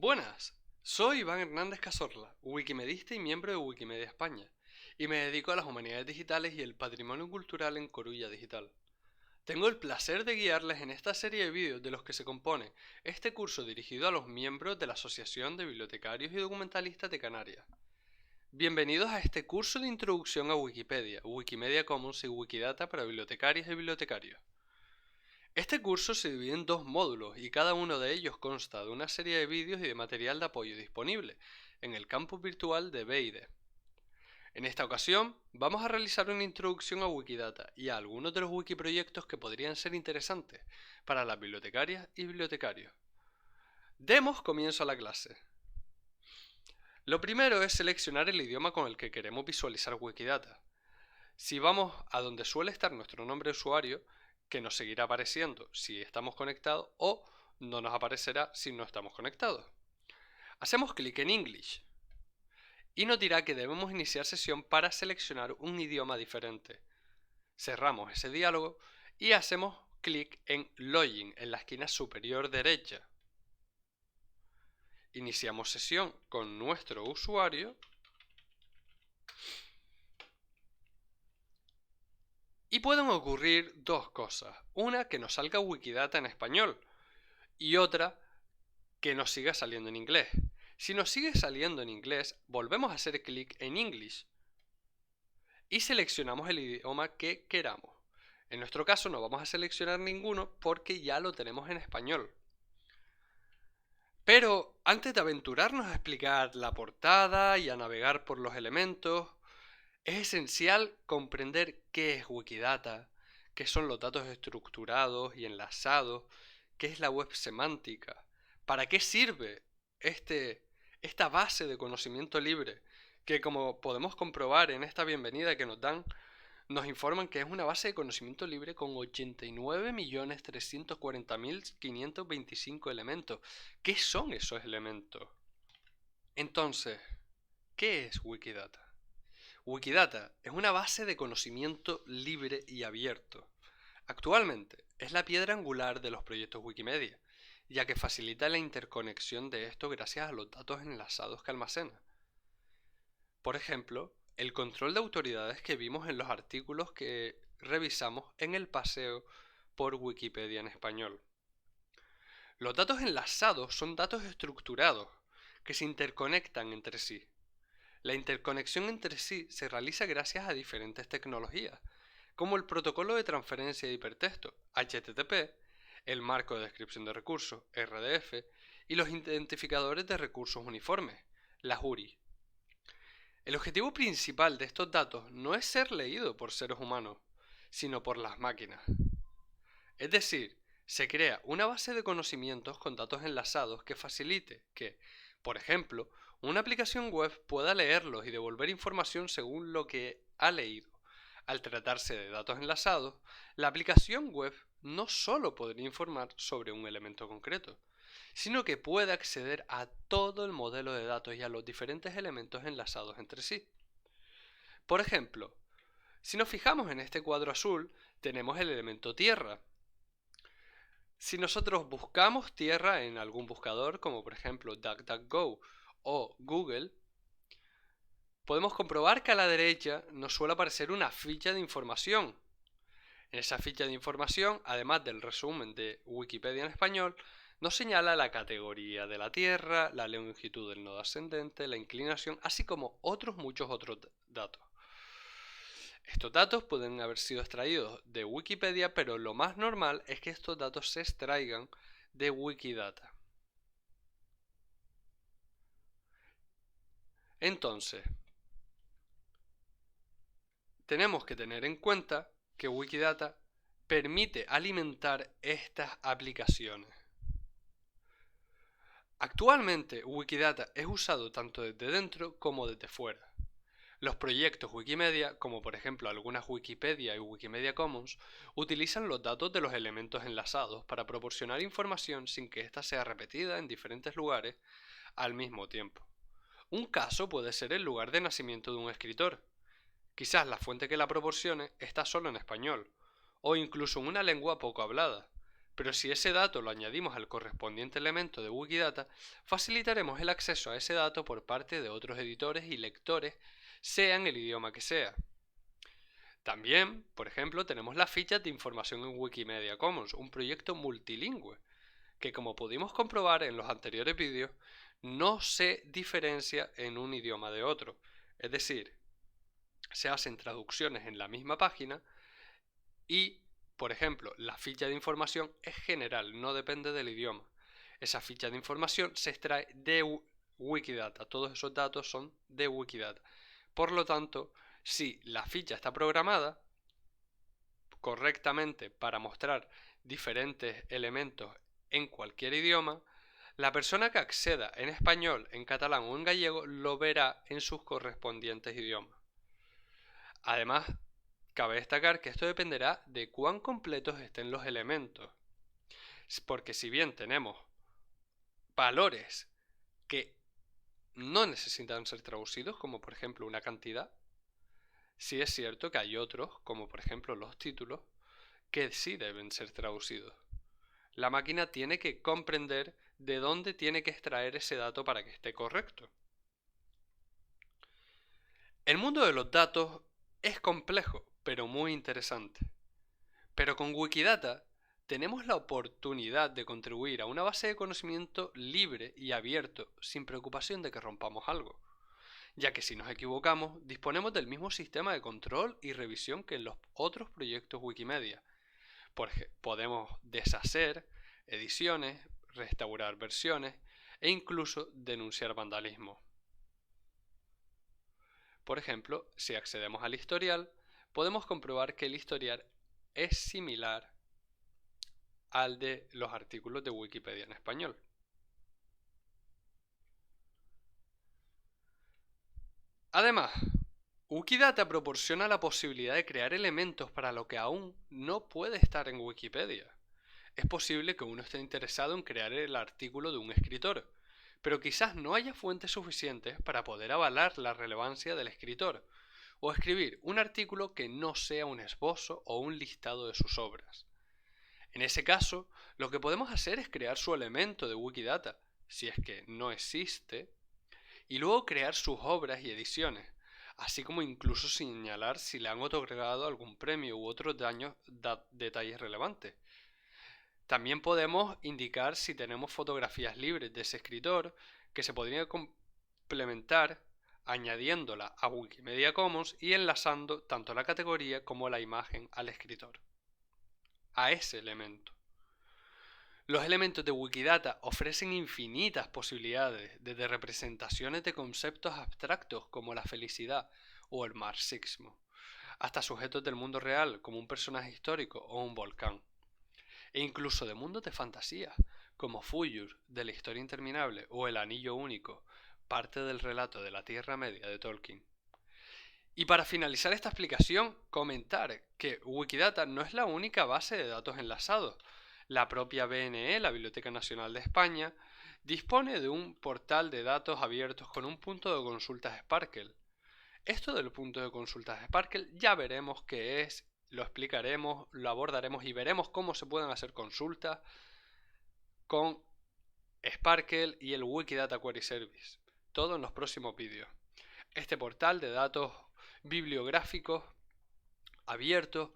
Buenas, soy Iván Hernández Cazorla, wikimedista y miembro de Wikimedia España, y me dedico a las humanidades digitales y el patrimonio cultural en Corulla Digital. Tengo el placer de guiarles en esta serie de vídeos de los que se compone este curso dirigido a los miembros de la Asociación de Bibliotecarios y Documentalistas de Canarias. Bienvenidos a este curso de introducción a Wikipedia, Wikimedia Commons y Wikidata para bibliotecarias y bibliotecarios. Este curso se divide en dos módulos y cada uno de ellos consta de una serie de vídeos y de material de apoyo disponible en el campus virtual de BID. En esta ocasión vamos a realizar una introducción a Wikidata y a algunos de los wikiproyectos que podrían ser interesantes para las bibliotecarias y bibliotecarios. Demos comienzo a la clase. Lo primero es seleccionar el idioma con el que queremos visualizar Wikidata. Si vamos a donde suele estar nuestro nombre de usuario, que nos seguirá apareciendo si estamos conectados o no nos aparecerá si no estamos conectados. Hacemos clic en English y nos dirá que debemos iniciar sesión para seleccionar un idioma diferente. Cerramos ese diálogo y hacemos clic en Login en la esquina superior derecha. Iniciamos sesión con nuestro usuario y pueden ocurrir dos cosas. Una, que nos salga Wikidata en español y otra, que nos siga saliendo en inglés. Si nos sigue saliendo en inglés, volvemos a hacer clic en English y seleccionamos el idioma que queramos. En nuestro caso no vamos a seleccionar ninguno porque ya lo tenemos en español. Pero antes de aventurarnos a explicar la portada y a navegar por los elementos, es esencial comprender qué es Wikidata, qué son los datos estructurados y enlazados, qué es la web semántica, para qué sirve esta base de conocimiento libre, que como podemos comprobar en esta bienvenida que nos dan, nos informan que es una base de conocimiento libre con 89.340.525 elementos. ¿Qué son esos elementos? Entonces, ¿qué es Wikidata? Wikidata es una base de conocimiento libre y abierto. Actualmente es la piedra angular de los proyectos Wikimedia, ya que facilita la interconexión de estos gracias a los datos enlazados que almacena. Por ejemplo, el control de autoridades que vimos en los artículos que revisamos en el paseo por Wikipedia en español. Los datos enlazados son datos estructurados que se interconectan entre sí. La interconexión entre sí se realiza gracias a diferentes tecnologías, como el protocolo de transferencia de hipertexto, HTTP, el marco de descripción de recursos, RDF, y los identificadores de recursos uniformes, las URI. El objetivo principal de estos datos no es ser leído por seres humanos, sino por las máquinas. Es decir, se crea una base de conocimientos con datos enlazados que facilite que, por ejemplo, una aplicación web pueda leerlos y devolver información según lo que ha leído. Al tratarse de datos enlazados, la aplicación web no solo podría informar sobre un elemento concreto, sino que puede acceder a todo el modelo de datos y a los diferentes elementos enlazados entre sí. Por ejemplo, si nos fijamos en este cuadro azul, tenemos el elemento tierra. Si nosotros buscamos tierra en algún buscador, como por ejemplo DuckDuckGo o Google, podemos comprobar que a la derecha nos suele aparecer una ficha de información. En esa ficha de información, además del resumen de Wikipedia en español, nos señala la categoría de la Tierra, la longitud del nodo ascendente, la inclinación, así como muchos otros datos. Estos datos pueden haber sido extraídos de Wikipedia, pero lo más normal es que estos datos se extraigan de Wikidata. Entonces, tenemos que tener en cuenta que Wikidata permite alimentar estas aplicaciones. Actualmente Wikidata es usado tanto desde dentro como desde fuera. Los proyectos Wikimedia, como por ejemplo algunas Wikipedia y Wikimedia Commons, utilizan los datos de los elementos enlazados para proporcionar información sin que ésta sea repetida en diferentes lugares al mismo tiempo. Un caso puede ser el lugar de nacimiento de un escritor. Quizás la fuente que la proporcione está solo en español, o incluso en una lengua poco hablada, Pero si ese dato lo añadimos al correspondiente elemento de Wikidata, facilitaremos el acceso a ese dato por parte de otros editores y lectores, sean el idioma que sea. También, por ejemplo, tenemos las fichas de información en Wikimedia Commons, un proyecto multilingüe, que como pudimos comprobar en los anteriores vídeos, no se diferencia en un idioma de otro. Es decir, se hacen traducciones en la misma página y, por ejemplo, la ficha de información es general, no depende del idioma. Esa ficha de información se extrae de Wikidata, todos esos datos son de Wikidata. Por lo tanto, si la ficha está programada correctamente para mostrar diferentes elementos en cualquier idioma, la persona que acceda en español, en catalán o en gallego lo verá en sus correspondientes idiomas. Además, cabe destacar que esto dependerá de cuán completos estén los elementos, porque si bien tenemos valores que no necesitan ser traducidos, como por ejemplo una cantidad, sí es cierto que hay otros, como por ejemplo los títulos, que sí deben ser traducidos. La máquina tiene que comprender de dónde tiene que extraer ese dato para que esté correcto. El mundo de los datos es complejo, pero muy interesante. Pero con Wikidata tenemos la oportunidad de contribuir a una base de conocimiento libre y abierto, sin preocupación de que rompamos algo, ya que si nos equivocamos, disponemos del mismo sistema de control y revisión que en los otros proyectos Wikimedia. Podemos deshacer ediciones, restaurar versiones e incluso denunciar vandalismo. Por ejemplo, si accedemos al historial, podemos comprobar que el historial es similar al de los artículos de Wikipedia en español. Además, Wikidata proporciona la posibilidad de crear elementos para lo que aún no puede estar en Wikipedia. Es posible que uno esté interesado en crear el artículo de un escritor, pero quizás no haya fuentes suficientes para poder avalar la relevancia del escritor, o escribir un artículo que no sea un esbozo o un listado de sus obras. En ese caso, lo que podemos hacer es crear su elemento de Wikidata, si es que no existe, y luego crear sus obras y ediciones, así como incluso señalar si le han otorgado algún premio u otros detalles relevantes. También podemos indicar si tenemos fotografías libres de ese escritor que se podrían complementar añadiéndola a Wikimedia Commons y enlazando tanto la categoría como la imagen al escritor, a ese elemento. Los elementos de Wikidata ofrecen infinitas posibilidades, desde representaciones de conceptos abstractos como la felicidad o el marxismo, hasta sujetos del mundo real como un personaje histórico o un volcán, e incluso de mundos de fantasía como Fuyur de la Historia Interminable o El Anillo Único, parte del relato de la Tierra Media de Tolkien. Y para finalizar esta explicación, comentar que Wikidata no es la única base de datos enlazados. La propia BNE, la Biblioteca Nacional de España, dispone de un portal de datos abiertos con un punto de consultas Sparkle. Esto del punto de consultas Sparkle ya veremos qué es, lo explicaremos, lo abordaremos y veremos cómo se pueden hacer consultas con Sparkle y el Wikidata Query Service. Todo en los próximos vídeos. Este portal de datos bibliográficos abiertos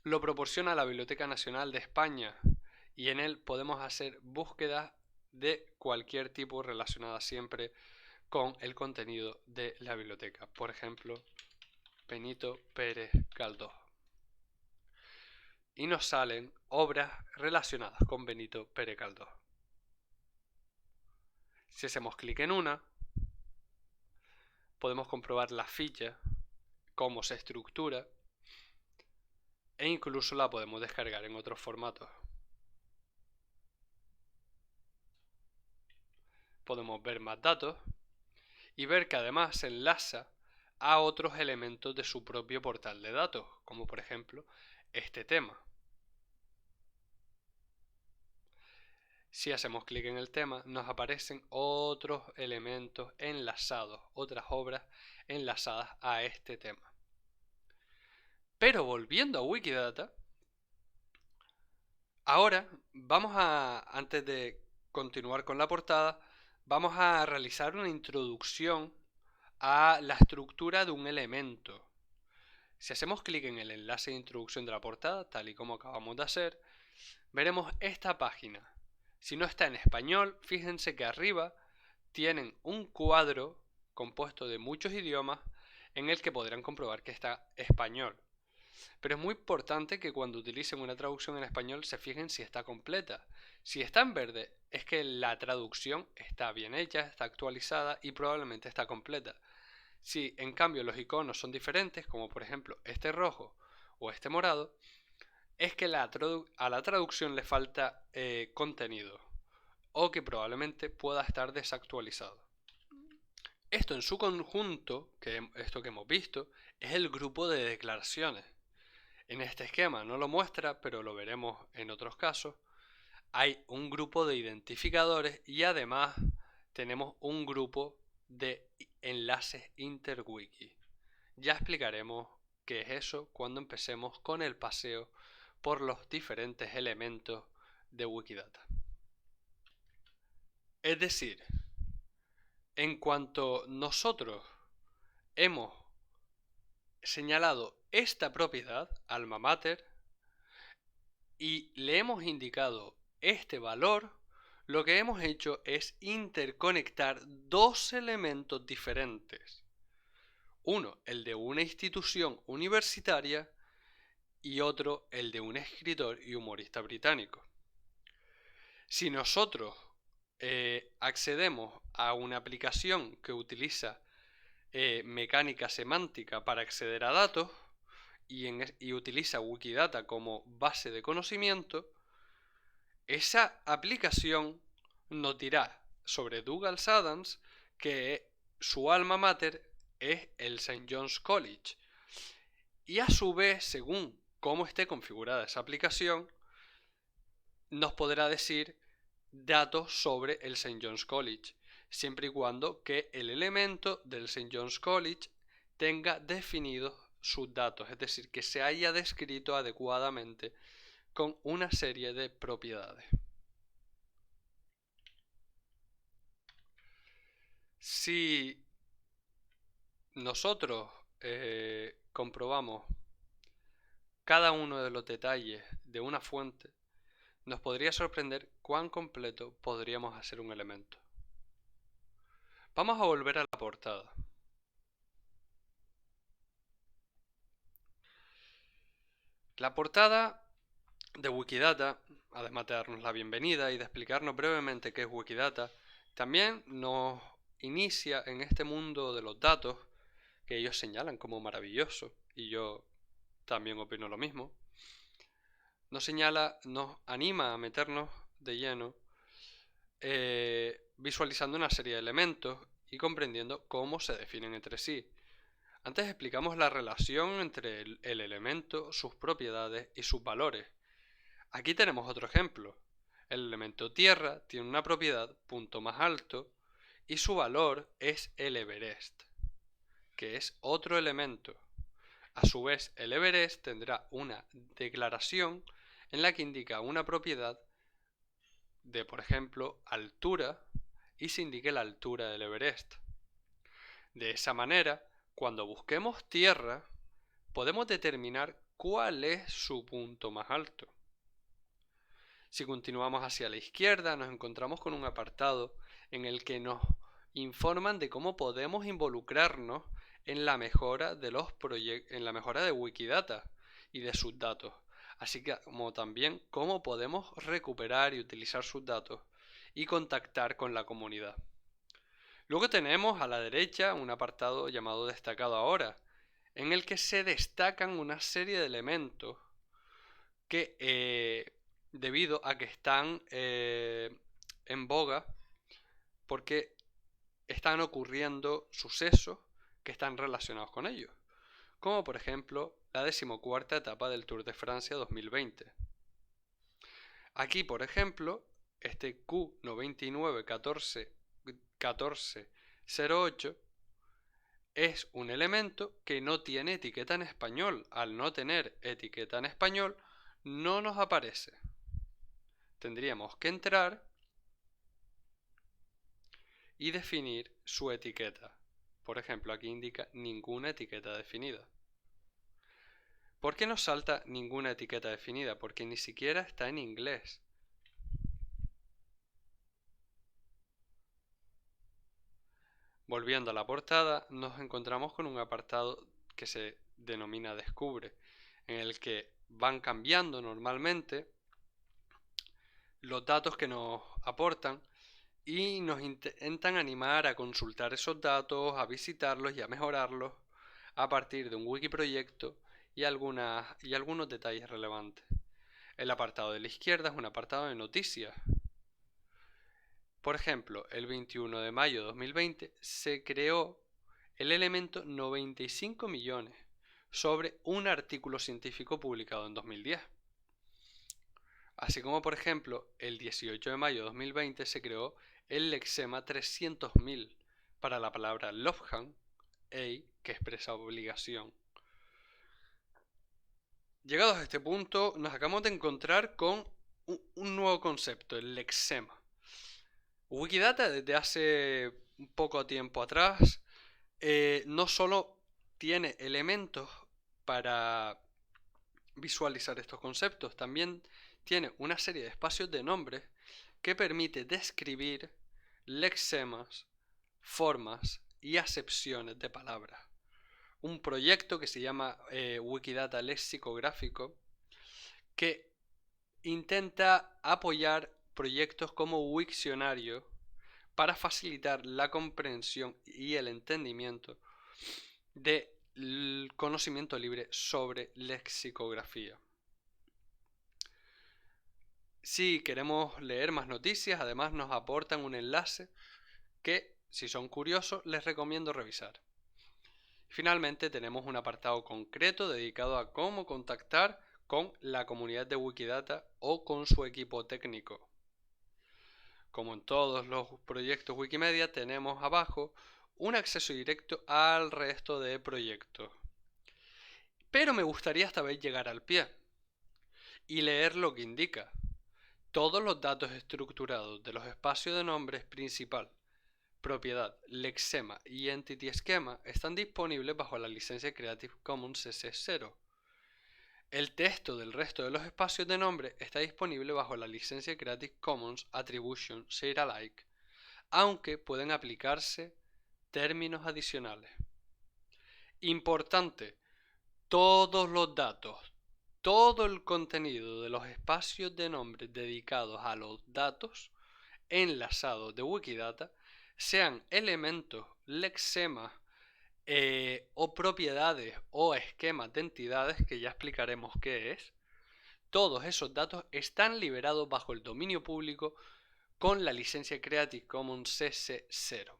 lo proporciona la Biblioteca Nacional de España y en él podemos hacer búsquedas de cualquier tipo relacionada siempre con el contenido de la biblioteca. Por ejemplo, Benito Pérez Galdós. Y nos salen obras relacionadas con Benito Pérez Galdós. Si hacemos clic en una, podemos comprobar la ficha, cómo se estructura, e incluso la podemos descargar en otros formatos. Podemos ver más datos y ver que además se enlaza a otros elementos de su propio portal de datos, como por ejemplo este tema. Si hacemos clic en el tema, nos aparecen otros elementos enlazados, otras obras enlazadas a este tema. Pero volviendo a Wikidata, Ahora antes de continuar con la portada, vamos a realizar una introducción a la estructura de un elemento. Si hacemos clic en el enlace de introducción de la portada, tal y como acabamos de hacer, veremos esta página. Si no está en español, fíjense que arriba tienen un cuadro compuesto de muchos idiomas en el que podrán comprobar que está español. Pero es muy importante que cuando utilicen una traducción en español se fijen si está completa. Si está en verde, es que la traducción está bien hecha, está actualizada y probablemente está completa. Si en cambio los iconos son diferentes, como por ejemplo este rojo o este morado, es que a la traducción le falta contenido o que probablemente pueda estar desactualizado. Esto en su conjunto, esto que hemos visto, es el grupo de declaraciones. En este esquema no lo muestra, pero lo veremos en otros casos. Hay un grupo de identificadores y además tenemos un grupo de enlaces interwiki. Ya explicaremos qué es eso cuando empecemos con el paseo por los diferentes elementos de Wikidata. Es decir, en cuanto nosotros hemos señalado esta propiedad, alma mater, y le hemos indicado este valor, lo que hemos hecho es interconectar dos elementos diferentes. Uno, el de una institución universitaria, y otro, el de un escritor y humorista británico. Si nosotros accedemos a una aplicación que utiliza mecánica semántica para acceder a datos y utiliza Wikidata como base de conocimiento, esa aplicación nos dirá sobre Douglas Adams que su alma mater es el St. John's College. Y a su vez, según cómo esté configurada esa aplicación, nos podrá decir datos sobre el St. John's College, siempre y cuando que el elemento del St. John's College tenga definidos sus datos, es decir, que se haya descrito adecuadamente con una serie de propiedades. Si nosotros comprobamos cada uno de los detalles de una fuente, nos podría sorprender cuán completo podríamos hacer un elemento. Vamos a volver a la portada. La portada de Wikidata, además de darnos la bienvenida y de explicarnos brevemente qué es Wikidata, también nos inicia en este mundo de los datos que ellos señalan como maravilloso, y yo también opino lo mismo. Nos anima a meternos de lleno visualizando una serie de elementos y comprendiendo cómo se definen entre sí. Antes explicamos la relación entre el elemento, sus propiedades y sus valores. Aquí tenemos otro ejemplo. El elemento tierra tiene una propiedad punto más alto y su valor es el Everest, que es otro elemento. A su vez, el Everest tendrá una declaración en la que indica una propiedad de, por ejemplo, altura y se indique la altura del Everest. De esa manera, cuando busquemos tierra, podemos determinar cuál es su punto más alto. Si continuamos hacia la izquierda, nos encontramos con un apartado en el que nos informan de cómo podemos involucrarnos en la mejora de Wikidata y de sus datos, así como también cómo podemos recuperar y utilizar sus datos y contactar con la comunidad. Luego tenemos a la derecha un apartado llamado Destacado ahora, en el que se destacan una serie de elementos que debido a que están en boga porque están ocurriendo sucesos que están relacionados con ellos, como por ejemplo la 14ª etapa del Tour de Francia 2020. Aquí, por ejemplo, este Q991408 es un elemento que no tiene etiqueta en español. Al no tener etiqueta en español, no nos aparece. tendríamos que entrar y definir su etiqueta. Por ejemplo, aquí indica ninguna etiqueta definida. ¿Por qué nos salta ninguna etiqueta definida? Porque ni siquiera está en inglés. Volviendo a la portada, nos encontramos con un apartado que se denomina Descubre, en el que van cambiando normalmente los datos que nos aportan y nos intentan animar a consultar esos datos, a visitarlos y a mejorarlos a partir de un wikiproyecto y algunos detalles relevantes. El apartado de la izquierda es un apartado de noticias. Por ejemplo, el 21 de mayo de 2020 se creó el elemento 95 millones sobre un artículo científico publicado en 2010. Así como, por ejemplo, el 18 de mayo de 2020 se creó el lexema 300.000 para la palabra Lofhang, que expresa obligación. Llegados a este punto, nos acabamos de encontrar con un nuevo concepto, el lexema. Wikidata desde hace un poco tiempo atrás no solo tiene elementos para visualizar estos conceptos, también tiene una serie de espacios de nombres que permite describir lexemas, formas y acepciones de palabras. Un proyecto que se llama Wikidata Lexicográfico que intenta apoyar proyectos como Wiktionario para facilitar la comprensión y el entendimiento del conocimiento libre sobre lexicografía. Si queremos leer más noticias, además nos aportan un enlace que, si son curiosos, les recomiendo revisar. Finalmente tenemos un apartado concreto dedicado a cómo contactar con la comunidad de Wikidata o con su equipo técnico. Como en todos los proyectos Wikimedia, tenemos abajo un acceso directo al resto de proyectos. Pero me gustaría esta vez llegar al pie y leer lo que indica. Todos los datos estructurados de los espacios de nombres principal, propiedad, lexema y entity schema están disponibles bajo la licencia Creative Commons CC0. El texto del resto de los espacios de nombre está disponible bajo la licencia Creative Commons Attribution Share Alike, aunque pueden aplicarse términos adicionales. Importante, todos los datos, todo el contenido de los espacios de nombre dedicados a los datos enlazados de Wikidata, sean elementos, lexemas o propiedades o esquemas de entidades, que ya explicaremos qué es, todos esos datos están liberados bajo el dominio público con la licencia Creative Commons CC0.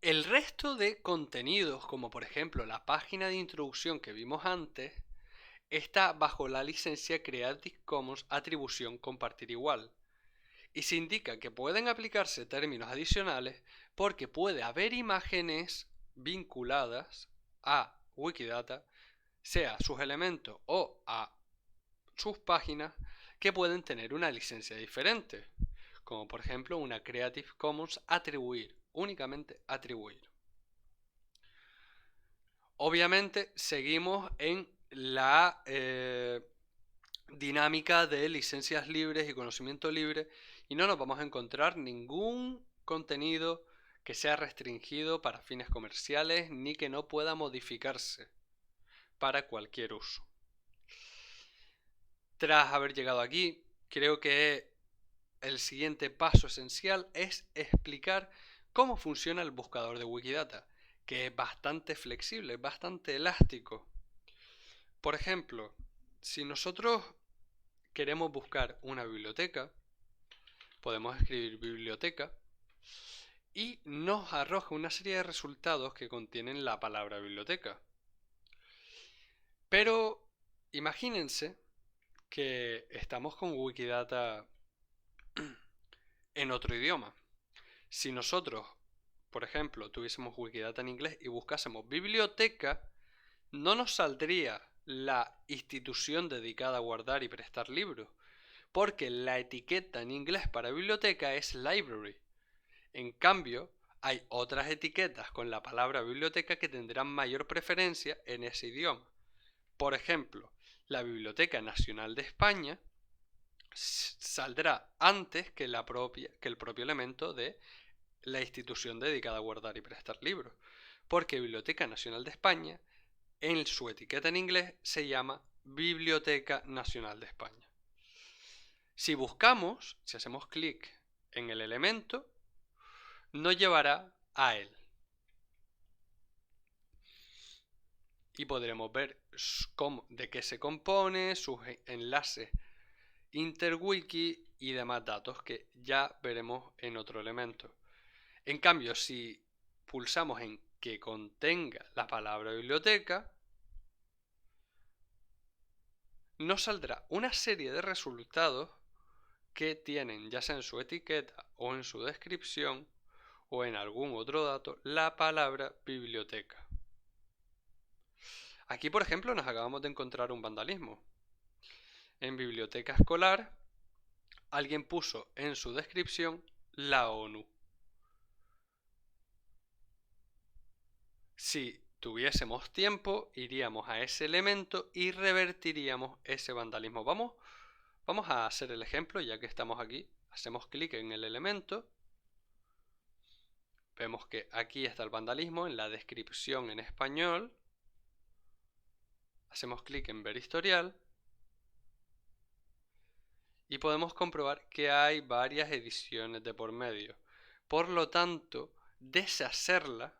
El resto de contenidos, como por ejemplo la página de introducción que vimos antes, está bajo la licencia Creative Commons Atribución Compartir Igual. Y se indica que pueden aplicarse términos adicionales porque puede haber imágenes vinculadas a Wikidata, sea a sus elementos o a sus páginas, que pueden tener una licencia diferente, como por ejemplo una Creative Commons Atribuir, únicamente atribuir. Obviamente seguimos en la dinámica de licencias libres y conocimiento libre y no nos vamos a encontrar ningún contenido que sea restringido para fines comerciales ni que no pueda modificarse para cualquier uso. Tras haber llegado aquí, creo que el siguiente paso esencial es explicar cómo funciona el buscador de Wikidata, que es bastante flexible, bastante elástico. Por ejemplo, si nosotros queremos buscar una biblioteca, podemos escribir biblioteca y nos arroja una serie de resultados que contienen la palabra biblioteca. Pero imagínense que estamos con Wikidata en otro idioma. Si nosotros, por ejemplo, tuviésemos Wikidata en inglés y buscásemos biblioteca, no nos saldría la institución dedicada a guardar y prestar libros, porque la etiqueta en inglés para biblioteca es library. En cambio, hay otras etiquetas con la palabra biblioteca que tendrán mayor preferencia en ese idioma. Por ejemplo, la Biblioteca Nacional de España saldrá antes que el propio elemento de la institución dedicada a guardar y prestar libros, porque Biblioteca Nacional de España, en su etiqueta en inglés, se llama Biblioteca Nacional de España. Si hacemos clic en el elemento, nos llevará a él. Y podremos ver de qué se compone, sus enlaces interwiki y demás datos que ya veremos en otro elemento. En cambio, si pulsamos en que contenga la palabra biblioteca, nos saldrá una serie de resultados que tienen, ya sea en su etiqueta o en su descripción o en algún otro dato, la palabra biblioteca. Aquí, por ejemplo, nos acabamos de encontrar un vandalismo. En biblioteca escolar, alguien puso en su descripción la ONU. Si tuviésemos tiempo, iríamos a ese elemento y revertiríamos ese vandalismo. Vamos a hacer el ejemplo, ya que estamos aquí. Hacemos clic en el elemento. Vemos que aquí está el vandalismo en la descripción en español. Hacemos clic en ver historial. Y podemos comprobar que hay varias ediciones de por medio. Por lo tanto, deshacerla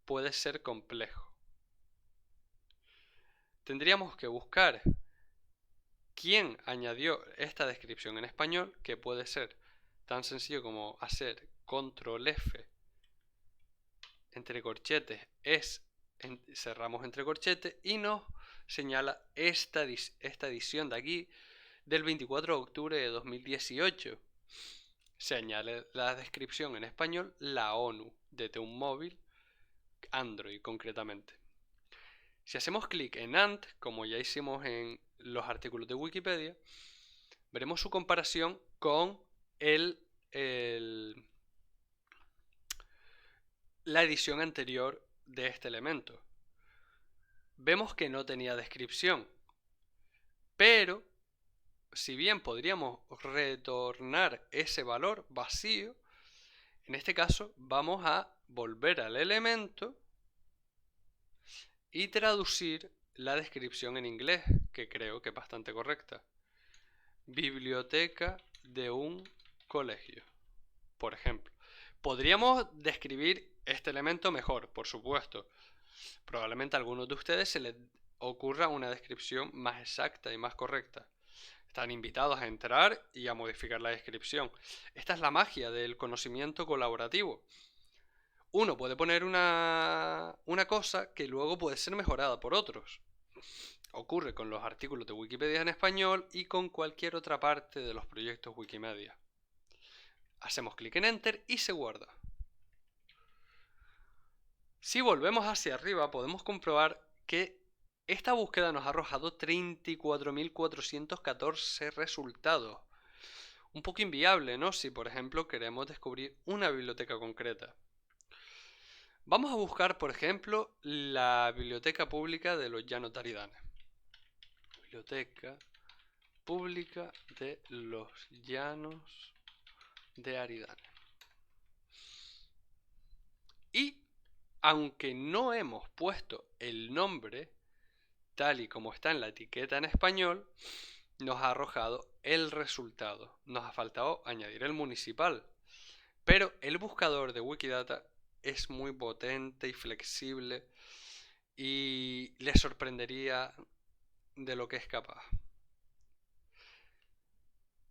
puede ser complejo. Tendríamos que buscar quién añadió esta descripción en español, que puede ser tan sencillo como hacer control F entre corchetes, cerramos entre corchetes y nos señala esta edición de aquí del 24 de octubre de 2018. Se añade la descripción en español, la ONU, desde un móvil, Android concretamente. Si hacemos clic en AND, como ya hicimos en los artículos de Wikipedia, veremos su comparación con la edición anterior de este elemento. Vemos que no tenía descripción, pero si bien podríamos retornar ese valor vacío, en este caso vamos a volver al elemento y traducir la descripción en inglés, que creo que es bastante correcta. Biblioteca de un colegio, por ejemplo. Podríamos describir este elemento mejor, por supuesto. Probablemente a algunos de ustedes se les ocurra una descripción más exacta y más correcta. Están invitados a entrar y a modificar la descripción. Esta es la magia del conocimiento colaborativo. Uno puede poner una cosa que luego puede ser mejorada por otros. Ocurre con los artículos de Wikipedia en español y con cualquier otra parte de los proyectos Wikimedia. Hacemos clic en Enter y se guarda. Si volvemos hacia arriba podemos comprobar que esta búsqueda nos ha arrojado 34.414 resultados. Un poco inviable, ¿no? Si por ejemplo queremos descubrir una biblioteca concreta. Vamos a buscar, por ejemplo, la Biblioteca Pública de los Llanos de Aridane. Biblioteca Pública de los Llanos de Aridane. Y aunque no hemos puesto el nombre tal y como está en la etiqueta en español, nos ha arrojado el resultado. Nos ha faltado añadir el municipal. Pero el buscador de Wikidata es muy potente y flexible y les sorprendería de lo que es capaz.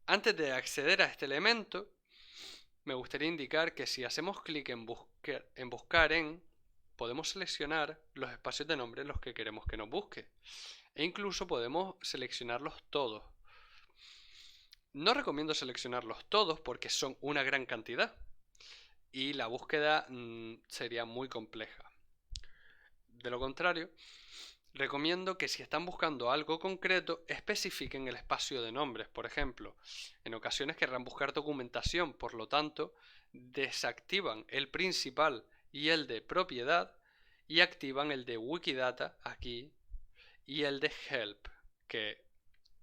Antes de acceder a este elemento, me gustaría indicar que si hacemos clic en buscar en, podemos seleccionar los espacios de nombre en los que queremos que nos busque. E incluso podemos seleccionarlos todos. No recomiendo seleccionarlos todos porque son una gran cantidad y la búsqueda sería muy compleja. De lo contrario, recomiendo que si están buscando algo concreto, especifiquen el espacio de nombres. Por ejemplo, en ocasiones querrán buscar documentación, por lo tanto, desactivan el principal y el de propiedad y activan el de Wikidata aquí y el de Help, que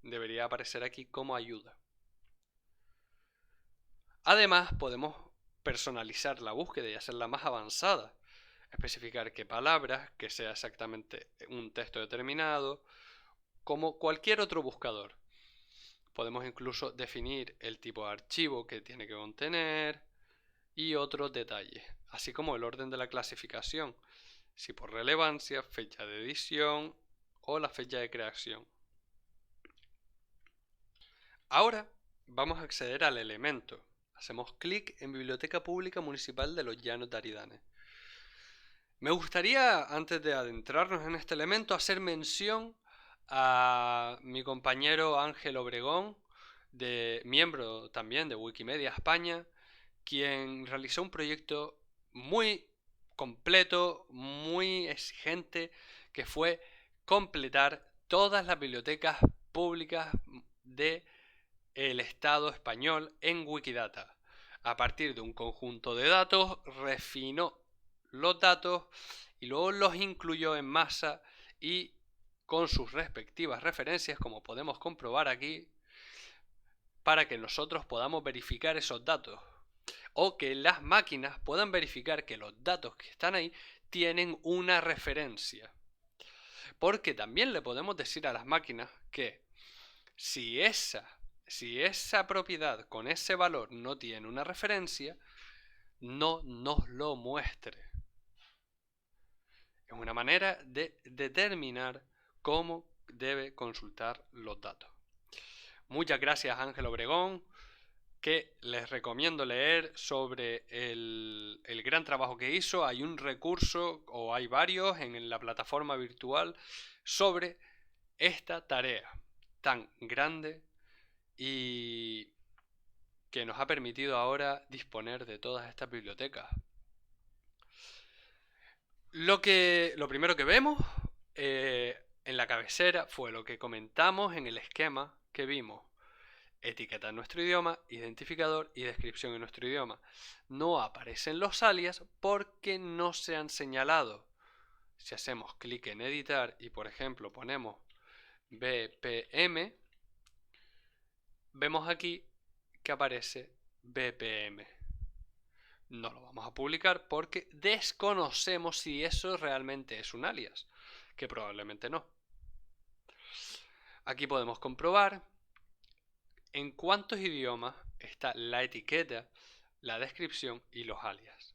debería aparecer aquí como ayuda. Además, podemos personalizar la búsqueda y hacerla más avanzada. Especificar qué palabras, que sea exactamente un texto determinado, como cualquier otro buscador. Podemos incluso definir el tipo de archivo que tiene que contener y otros detalles, así como el orden de la clasificación, si por relevancia, fecha de edición o la fecha de creación. Ahora vamos a acceder al elemento. Hacemos clic en Biblioteca Pública Municipal de los Llanos de Aridane. Me gustaría, antes de adentrarnos en este elemento, hacer mención a mi compañero Ángel Obregón, miembro también de Wikimedia España, quien realizó un proyecto muy completo, muy exigente, que fue completar todas las bibliotecas públicas del Estado español en Wikidata. A partir de un conjunto de datos, refinó los datos y luego los incluyó en masa y con sus respectivas referencias, como podemos comprobar aquí, para que nosotros podamos verificar esos datos o que las máquinas puedan verificar que los datos que están ahí tienen una referencia. Porque también le podemos decir a las máquinas que si esa propiedad con ese valor no tiene una referencia, no nos lo muestre. Es una manera de determinar cómo debe consultar los datos. Muchas gracias, Ángel Obregón, que les recomiendo leer sobre el gran trabajo que hizo. Hay un recurso, o hay varios, en la plataforma virtual sobre esta tarea tan grande y que nos ha permitido ahora disponer de todas estas bibliotecas. Lo primero que vemos en la cabecera fue lo que comentamos en el esquema que vimos. Etiqueta en nuestro idioma, identificador y descripción en nuestro idioma. No aparecen los alias porque no se han señalado. Si hacemos clic en editar y por ejemplo ponemos BPM, vemos aquí que aparece BPM. No lo vamos a publicar porque desconocemos si eso realmente es un alias, que probablemente no. Aquí podemos comprobar en cuántos idiomas está la etiqueta, la descripción y los alias.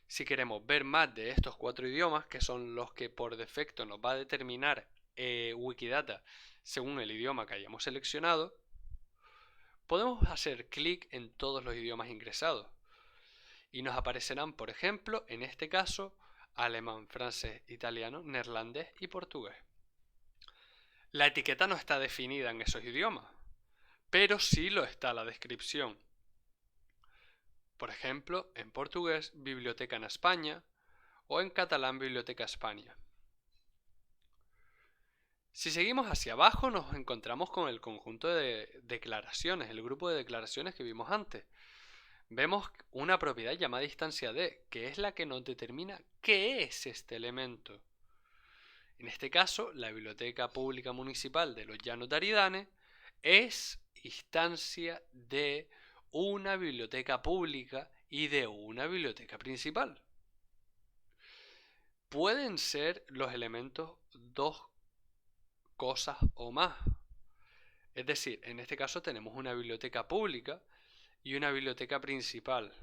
Si queremos ver más de estos 4 idiomas, que son los que por defecto nos va a determinar Wikidata según el idioma que hayamos seleccionado, podemos hacer clic en todos los idiomas ingresados y nos aparecerán, por ejemplo, en este caso, alemán, francés, italiano, neerlandés y portugués. La etiqueta no está definida en esos idiomas, pero sí lo está la descripción. Por ejemplo, en portugués, Biblioteca en España, o en catalán, Biblioteca España. Si seguimos hacia abajo, nos encontramos con el conjunto de declaraciones, el grupo de declaraciones que vimos antes. Vemos una propiedad llamada instancia de, que es la que nos determina qué es este elemento. En este caso, la Biblioteca Pública Municipal de los Llanos de Aridane es instancia de una biblioteca pública y de una biblioteca principal. Pueden ser los elementos dos cosas o más. Es decir, en este caso tenemos una biblioteca pública y una biblioteca principal,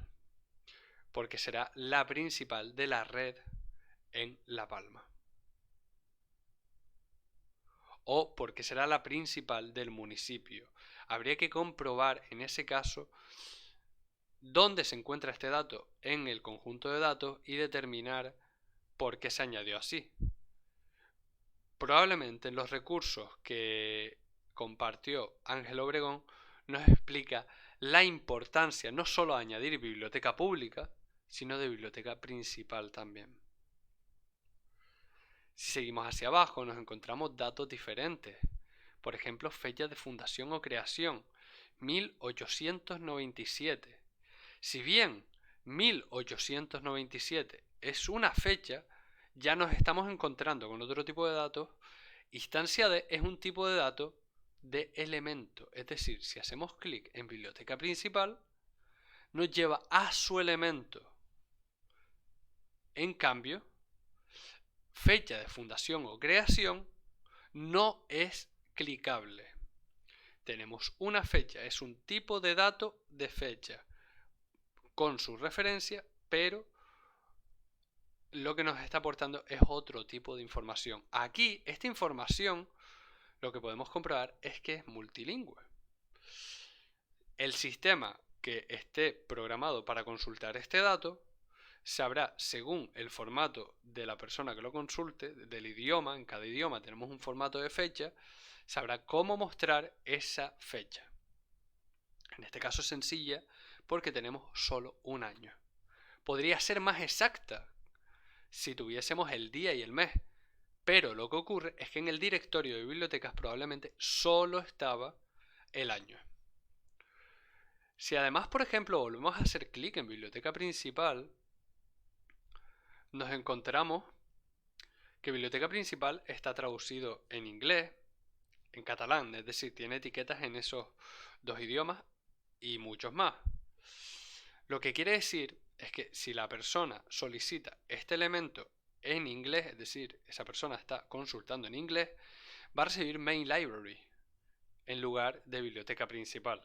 porque será la principal de la red en La Palma. O porque será la principal del municipio. Habría que comprobar en ese caso dónde se encuentra este dato en el conjunto de datos y determinar por qué se añadió así. Probablemente en los recursos que compartió Ángel Obregón nos explica la importancia no solo de añadir biblioteca pública, sino de biblioteca principal también. Si seguimos hacia abajo nos encontramos datos diferentes. Por ejemplo, fecha de fundación o creación, 1897. Si bien 1897 es una fecha, ya nos estamos encontrando con otro tipo de datos. Instancia D es un tipo de dato de elemento. Es decir, si hacemos clic en biblioteca principal, nos lleva a su elemento. En cambio, fecha de fundación o creación no es clicable. Tenemos una fecha, es un tipo de dato de fecha con su referencia, pero lo que nos está aportando es otro tipo de información. Aquí, esta información, lo que podemos comprobar es que es multilingüe. El sistema que esté programado para consultar este dato sabrá, según el formato de la persona que lo consulte, del idioma, en cada idioma tenemos un formato de fecha, sabrá cómo mostrar esa fecha. En este caso es sencilla porque tenemos solo un año. Podría ser más exacta si tuviésemos el día y el mes, pero lo que ocurre es que en el directorio de bibliotecas probablemente solo estaba el año. Si además, por ejemplo, volvemos a hacer clic en biblioteca principal, nos encontramos que biblioteca principal está traducido en inglés, en catalán, es decir, tiene etiquetas en esos dos idiomas y muchos más. Lo que quiere decir es que si la persona solicita este elemento en inglés, es decir, esa persona está consultando en inglés, va a recibir Main Library en lugar de biblioteca principal.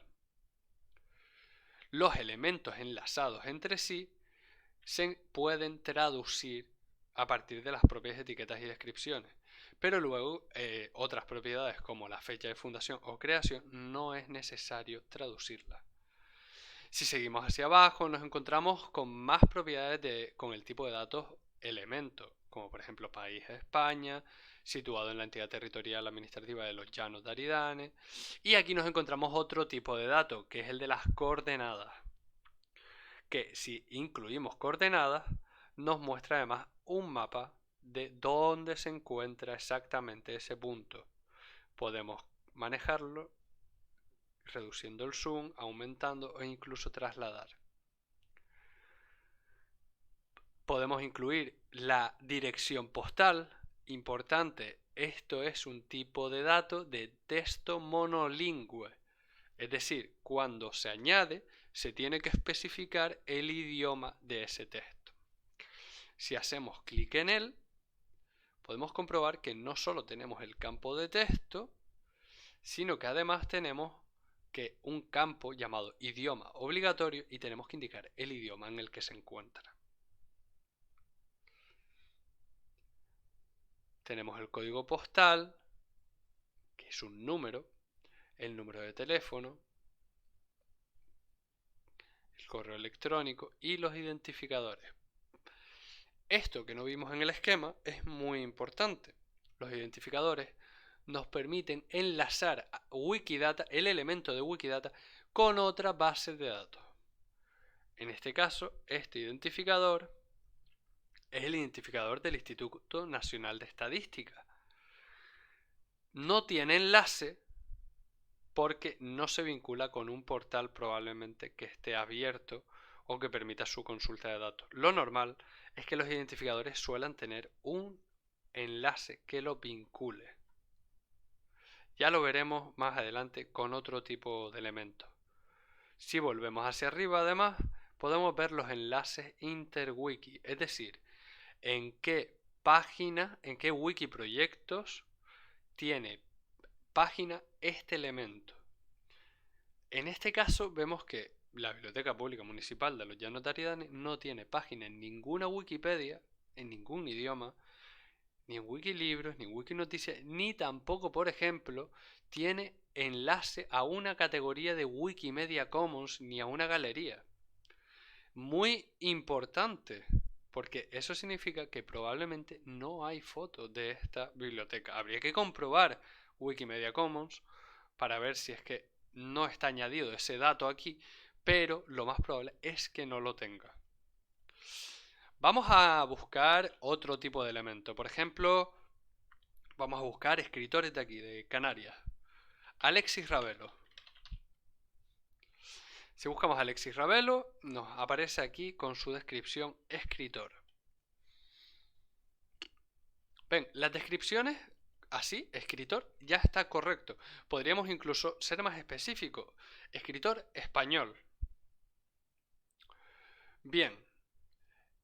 Los elementos enlazados entre sí se pueden traducir a partir de las propias etiquetas y descripciones, pero luego otras propiedades como la fecha de fundación o creación no es necesario traducirlas. Si seguimos hacia abajo nos encontramos con más propiedades con el tipo de datos elemento, como por ejemplo país España, situado en la entidad territorial administrativa de los Llanos de Aridane, y aquí nos encontramos otro tipo de dato, que es el de las coordenadas, que si incluimos coordenadas nos muestra además un mapa de dónde se encuentra exactamente ese punto. Podemos manejarlo reduciendo el zoom, aumentando o incluso trasladar. Podemos incluir la dirección postal, importante, esto es un tipo de dato de texto monolingüe, es decir, cuando se añade se tiene que especificar el idioma de ese texto. Si hacemos clic en él, podemos comprobar que no solo tenemos el campo de texto, sino que además tenemos que un campo llamado idioma obligatorio y tenemos que indicar el idioma en el que se encuentra. Tenemos el código postal, que es un número, el número de teléfono, el correo electrónico y los identificadores. Esto que no vimos en el esquema es muy importante. Los identificadores nos permiten enlazar a Wikidata, el elemento de Wikidata, con otra base de datos. En este caso, este identificador es el identificador del Instituto Nacional de Estadística. No tiene enlace porque no se vincula con un portal probablemente que esté abierto o que permita su consulta de datos. Lo normal es que los identificadores suelen tener un enlace que lo vincule. Ya lo veremos más adelante con otro tipo de elementos. Si volvemos hacia arriba, además, podemos ver los enlaces interwiki, es decir, en qué página, en qué wikiproyectos tiene página este elemento. En este caso vemos que la Biblioteca Pública Municipal de los Llanos de Aridane no tiene página en ninguna Wikipedia, en ningún idioma, ni en Wikilibros, ni en Wikinoticias, ni tampoco, por ejemplo, tiene enlace a una categoría de Wikimedia Commons ni a una galería. Muy importante, porque eso significa que probablemente no hay fotos de esta biblioteca. Habría que comprobar Wikimedia Commons para ver si es que no está añadido ese dato aquí, pero lo más probable es que no lo tenga. Vamos a buscar otro tipo de elemento. Por ejemplo, Vamos a buscar escritores de aquí, de Canarias. Alexis Ravelo. Si buscamos Alexis Ravelo, nos aparece aquí con su descripción escritor. Ven, las descripciones, así, escritor, ya está correcto. Podríamos incluso ser más específicos. Escritor español. Bien,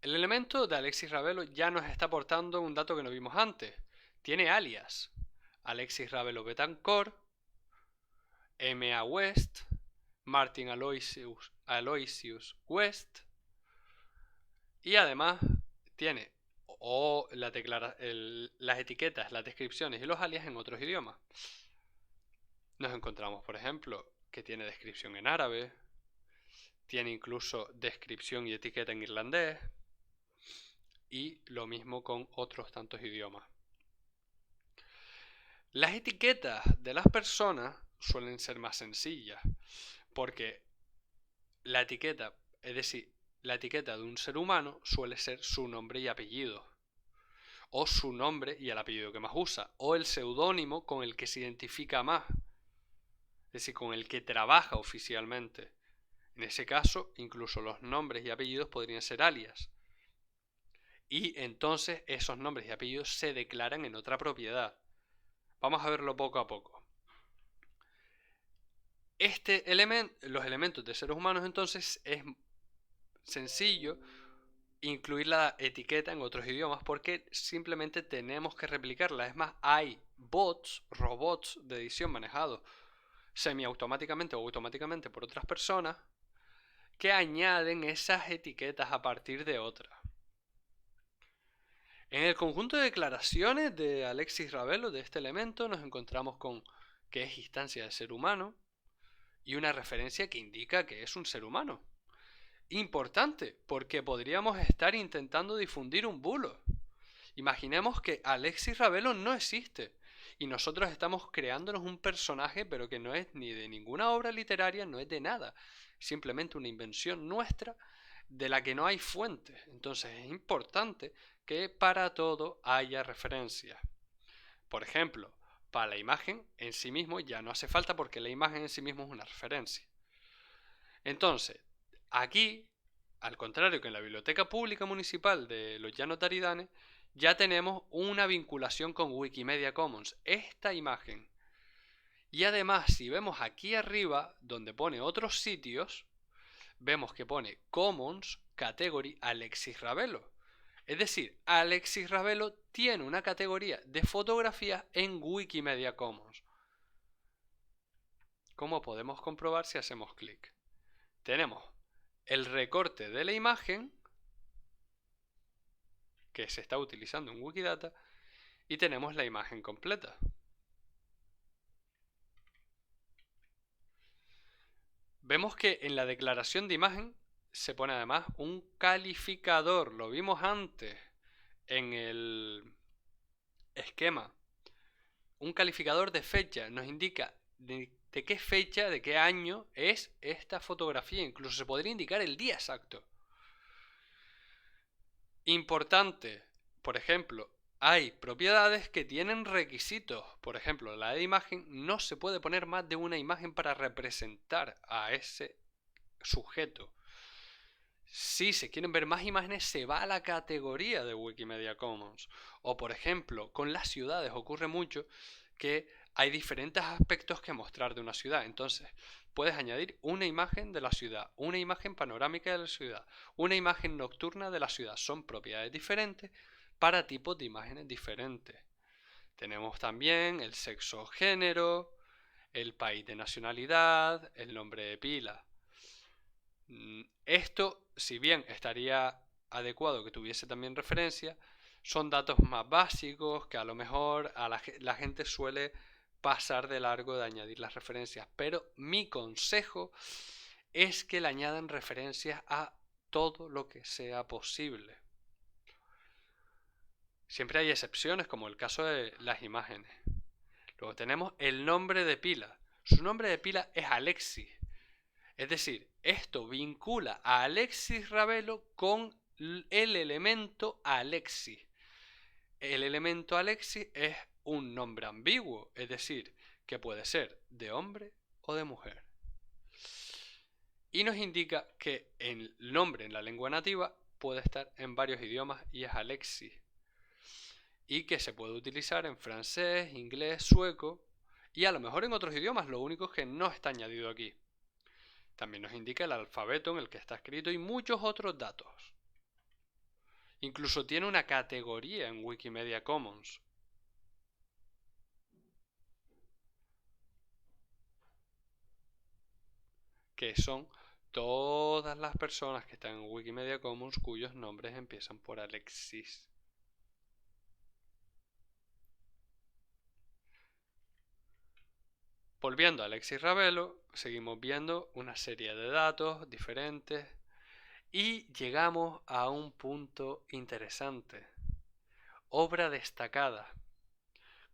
el elemento de Alexis Ravelo ya nos está aportando un dato que no vimos antes. Tiene alias. Alexis Ravelo Betancourt, M.A. West, Martin Aloysius West, y además tiene las etiquetas, las descripciones y los alias en otros idiomas. Nos encontramos, por ejemplo, que tiene descripción en árabe, tiene incluso descripción y etiqueta en irlandés, y lo mismo con otros tantos idiomas. Las etiquetas de las personas suelen ser más sencillas, porque la etiqueta, es decir, la etiqueta de un ser humano suele ser su nombre y apellido, o su nombre y el apellido que más usa, o el seudónimo con el que se identifica más, es decir, con el que trabaja oficialmente. En ese caso, incluso los nombres y apellidos podrían ser alias. Y entonces esos nombres y apellidos se declaran en otra propiedad. Vamos a verlo poco a poco. Los elementos de seres humanos, entonces, es sencillo incluir la etiqueta en otros idiomas porque simplemente tenemos que replicarla. Es más, hay robots de edición manejados semiautomáticamente o automáticamente por otras personas que añaden esas etiquetas a partir de otras. En el conjunto de declaraciones de Alexis Ravelo de este elemento nos encontramos con que es instancia de ser humano y una referencia que indica que es un ser humano. Importante, porque podríamos estar intentando difundir un bulo. Imaginemos que Alexis Ravelo no existe y nosotros estamos creándonos un personaje, pero que no es ni de ninguna obra literaria, no es de nada, simplemente una invención nuestra de la que no hay fuentes. Entonces es importante que para todo haya referencias. Por ejemplo, para la imagen en sí mismo ya no hace falta porque la imagen en sí mismo es una referencia. Entonces, aquí, al contrario que en la Biblioteca Pública Municipal de los Llanos de Aridane, ya tenemos una vinculación con Wikimedia Commons, esta imagen. Y además, si vemos aquí arriba, donde pone otros sitios, vemos que pone Commons Category Alexis Ravelo. Es decir, Alexis Ravelo tiene una categoría de fotografía en Wikimedia Commons. ¿Cómo podemos comprobar si hacemos clic? Tenemos el recorte de la imagen que se está utilizando en Wikidata y tenemos la imagen completa. Vemos que en la declaración de imagen se pone además un calificador, lo vimos antes en el esquema. Un calificador de fecha nos indica de qué fecha, de qué año es esta fotografía, incluso se podría indicar el día exacto. Importante, por ejemplo, hay propiedades que tienen requisitos. Por ejemplo, la de imagen, no se puede poner más de una imagen para representar a ese sujeto. Si se quieren ver más imágenes, se va a la categoría de Wikimedia Commons. O por ejemplo, con las ciudades ocurre mucho que hay diferentes aspectos que mostrar de una ciudad. Entonces, puedes añadir una imagen de la ciudad, una imagen panorámica de la ciudad, una imagen nocturna de la ciudad. Son propiedades diferentes para tipos de imágenes diferentes. Tenemos también el sexo o género, el país de nacionalidad, el nombre de pila. Esto, si bien estaría adecuado que tuviese también referencia, son datos más básicos que a lo mejor la gente suele pasar de largo de añadir las referencias. Pero mi consejo es que le añadan referencias a todo lo que sea posible. Siempre hay excepciones, como el caso de las imágenes. Luego tenemos el nombre de pila. Su nombre de pila es Alexis. Es decir, esto vincula a Alexis Ravelo con el elemento Alexis. El elemento Alexis es un nombre ambiguo, es decir, que puede ser de hombre o de mujer. Y nos indica que el nombre en la lengua nativa puede estar en varios idiomas y es Alexis. Y que se puede utilizar en francés, inglés, sueco y a lo mejor en otros idiomas, lo único es que no está añadido aquí. También nos indica el alfabeto en el que está escrito y muchos otros datos. Incluso tiene una categoría en Wikimedia Commons. Que son todas las personas que están en Wikimedia Commons cuyos nombres empiezan por Alexis. Volviendo a Alexis Ravelo, seguimos viendo una serie de datos diferentes y llegamos a un punto interesante. Obra destacada.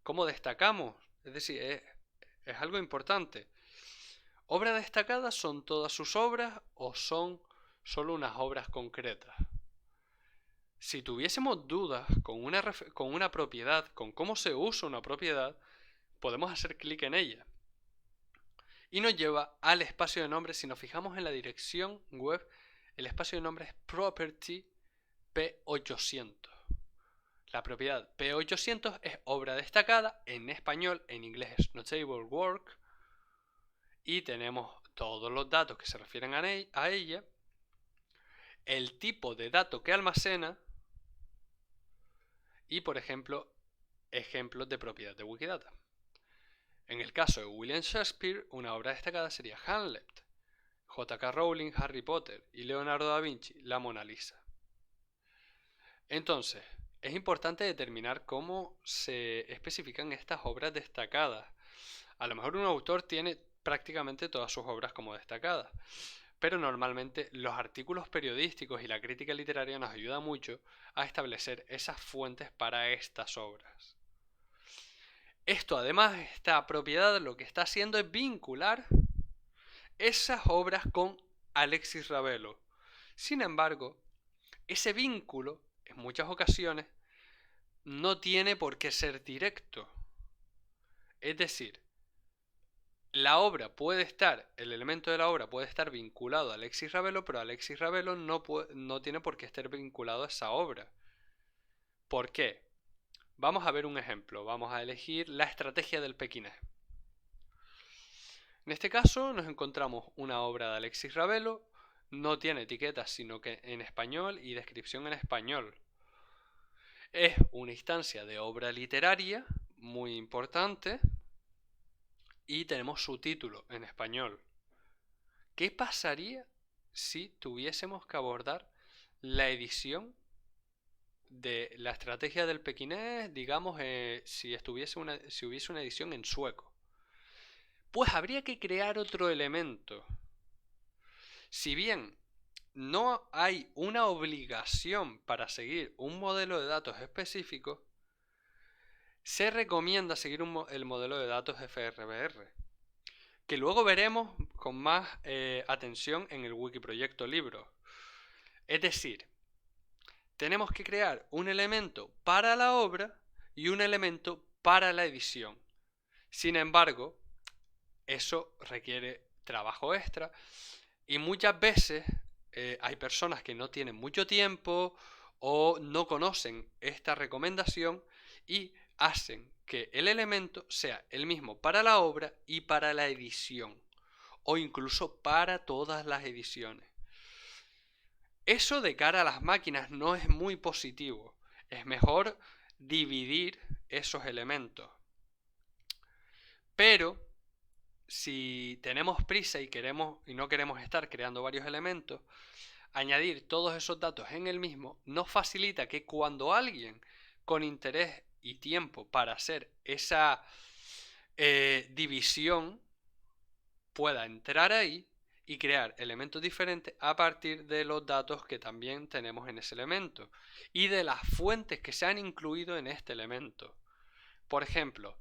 ¿Cómo destacamos? Es decir, es algo importante. ¿Obra destacada son todas sus obras o son solo unas obras concretas? Si tuviésemos dudas con una propiedad, con cómo se usa una propiedad, podemos hacer clic en ella. Y nos lleva al espacio de nombre. Si nos fijamos en la dirección web, el espacio de nombre es Property P800. La propiedad P800 es obra destacada en español, en inglés es Notable Work. Y tenemos todos los datos que se refieren a ella, el tipo de dato que almacena y, por ejemplo, ejemplos de propiedad de Wikidata. En el caso de William Shakespeare, una obra destacada sería Hamlet, J.K. Rowling, Harry Potter y Leonardo da Vinci, la Mona Lisa. Entonces, es importante determinar cómo se especifican estas obras destacadas. A lo mejor un autor tiene prácticamente todas sus obras como destacadas, pero normalmente los artículos periodísticos y la crítica literaria nos ayuda mucho a establecer esas fuentes para estas obras. Esto además, esta propiedad lo que está haciendo es vincular esas obras con Alexis Ravelo. Sin embargo, ese vínculo en muchas ocasiones no tiene por qué ser directo. Es decir, el elemento de la obra puede estar vinculado a Alexis Ravelo, pero Alexis Ravelo no tiene por qué estar vinculado a esa obra. ¿Por qué? Vamos a ver un ejemplo. Vamos a elegir la estrategia del pequinés. En este caso nos encontramos una obra de Alexis Ravelo. No tiene etiquetas, sino que en español y descripción en español. Es una instancia de obra literaria muy importante y tenemos su título en español. ¿Qué pasaría si tuviésemos que abordar la edición de la estrategia del pequinés, digamos, si hubiese una edición en sueco? Pues habría que crear otro elemento. Si bien no hay una obligación para seguir un modelo de datos específico, se recomienda seguir el modelo de datos FRBR, que luego veremos con más atención en el Wikiproyecto Libros. Es decir, tenemos que crear un elemento para la obra y un elemento para la edición. Sin embargo, eso requiere trabajo extra y muchas veces hay personas que no tienen mucho tiempo o no conocen esta recomendación y hacen que el elemento sea el mismo para la obra y para la edición, o incluso para todas las ediciones. Eso de cara a las máquinas no es muy positivo. Es mejor dividir esos elementos. Pero si tenemos prisa y no queremos estar creando varios elementos, añadir todos esos datos en el mismo nos facilita que cuando alguien con interés y tiempo para hacer esa división pueda entrar ahí y crear elementos diferentes a partir de los datos que también tenemos en ese elemento y de las fuentes que se han incluido en este elemento. Por ejemplo,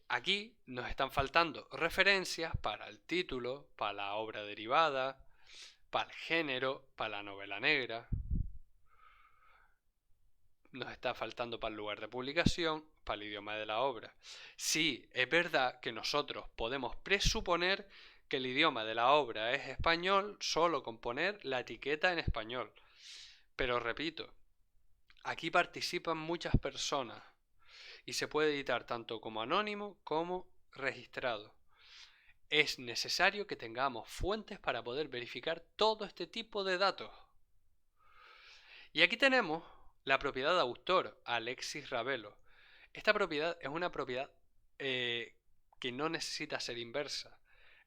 aquí nos están faltando referencias para el título, para la obra derivada, para el género, para la novela negra. nos está faltando para el lugar de publicación, para el idioma de la obra. Sí, es verdad que nosotros podemos presuponer que el idioma de la obra es español solo con poner la etiqueta en español. Pero repito, aquí participan muchas personas y se puede editar tanto como anónimo como registrado. Es necesario que tengamos fuentes para poder verificar todo este tipo de datos. Y aquí tenemos la propiedad de autor, Alexis Ravelo. Esta propiedad es una propiedad que no necesita ser inversa.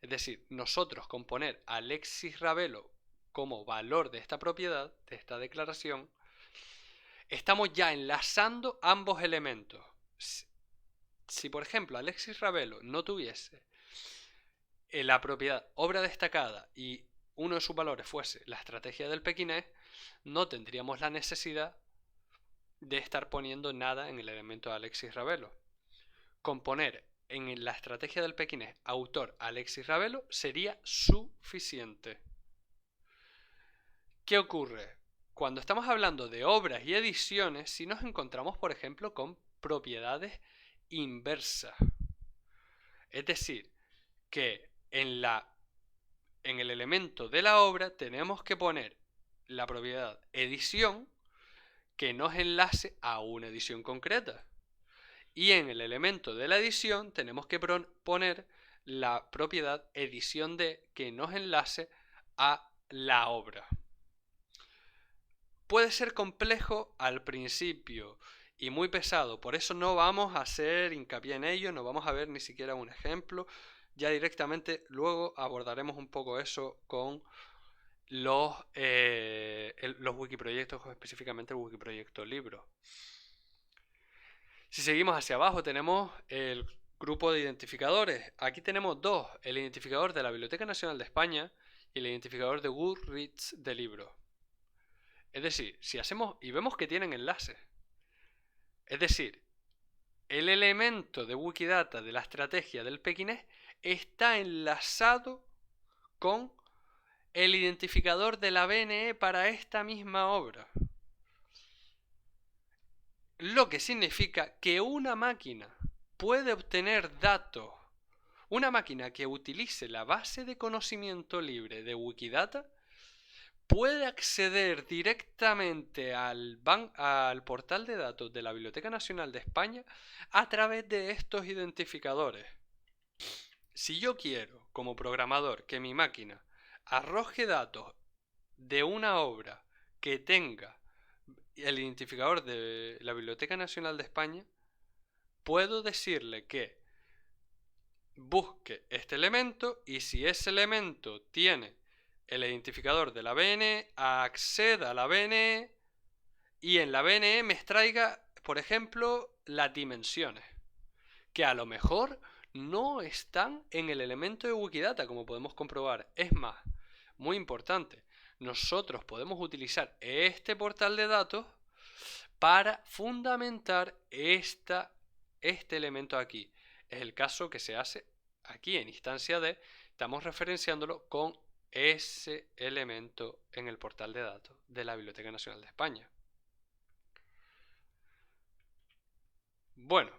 Es decir, nosotros con poner Alexis Ravelo como valor de esta propiedad, de esta declaración, estamos ya enlazando ambos elementos. Si por ejemplo Alexis Ravelo no tuviese la propiedad obra destacada y uno de sus valores fuese la estrategia del pequinés, no tendríamos la necesidad de estar poniendo nada en el elemento de Alexis Ravelo. Con poner en la estrategia del pequinés autor Alexis Ravelo sería suficiente. ¿Qué ocurre? Cuando estamos hablando de obras y ediciones, si nos encontramos, por ejemplo, con propiedades inversas. Es decir, que en el elemento de la obra tenemos que poner la propiedad edición que nos enlace a una edición concreta. Y en el elemento de la edición tenemos que poner la propiedad edición de que nos enlace a la obra. Puede ser complejo al principio y muy pesado, por eso no vamos a hacer hincapié en ello, no vamos a ver ni siquiera un ejemplo. Ya directamente luego abordaremos un poco eso con los wikiproyectos, específicamente el wikiproyecto libro. Si seguimos hacia abajo tenemos el grupo de identificadores. Aquí tenemos dos, el identificador de la Biblioteca Nacional de España y el identificador de Goodreads de libros. Es decir, si hacemos y vemos que tienen enlaces. Es decir, el elemento de Wikidata de la estrategia del pequinés está enlazado con el identificador de la BNE para esta misma obra. Lo que significa que una máquina puede obtener datos. Una máquina que utilice la base de conocimiento libre de Wikidata puede acceder directamente al portal de datos de la Biblioteca Nacional de España a través de estos identificadores. Si yo quiero, como programador, que mi máquina arroje datos de una obra que tenga el identificador de la Biblioteca Nacional de España, puedo decirle que busque este elemento y si ese elemento tiene el identificador de la BNE, acceda a la BNE y en la BNE me extraiga, por ejemplo, las dimensiones, que a lo mejor no están en el elemento de Wikidata, como podemos comprobar. Es más, muy importante, nosotros podemos utilizar este portal de datos para fundamentar este elemento aquí. Es el caso que se hace aquí en instancia D, estamos referenciándolo con ese elemento en el portal de datos de la Biblioteca Nacional de España. Bueno,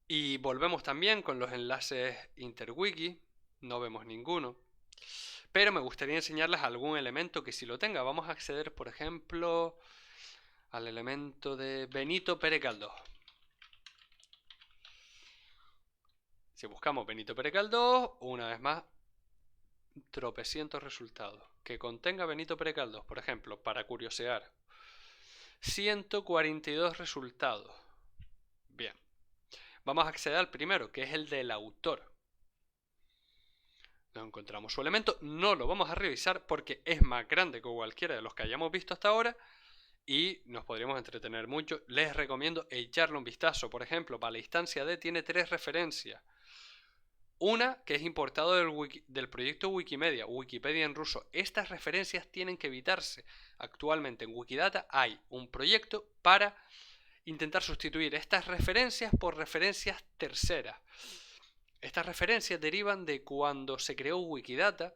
y volvemos también con los enlaces interwiki, no vemos ninguno, pero me gustaría enseñarles algún elemento que si lo tenga, vamos a acceder, por ejemplo, al elemento de Benito Pérez Galdós. Si buscamos Benito Pérez Galdós, una vez más, tropecientos resultados. Que contenga Benito Pérez Galdós, por ejemplo, para curiosear. 142 resultados. Bien. Vamos a acceder al primero, que es el del autor. Nos encontramos su elemento. No lo vamos a revisar porque es más grande que cualquiera de los que hayamos visto hasta ahora y nos podríamos entretener mucho. Les recomiendo echarle un vistazo. Por ejemplo, para la instancia D tiene 3 referencias. Una que es importado del proyecto Wikimedia, Wikipedia en ruso. Estas referencias tienen que evitarse. Actualmente en Wikidata hay un proyecto para intentar sustituir estas referencias por referencias terceras. Estas referencias derivan de cuando se creó Wikidata.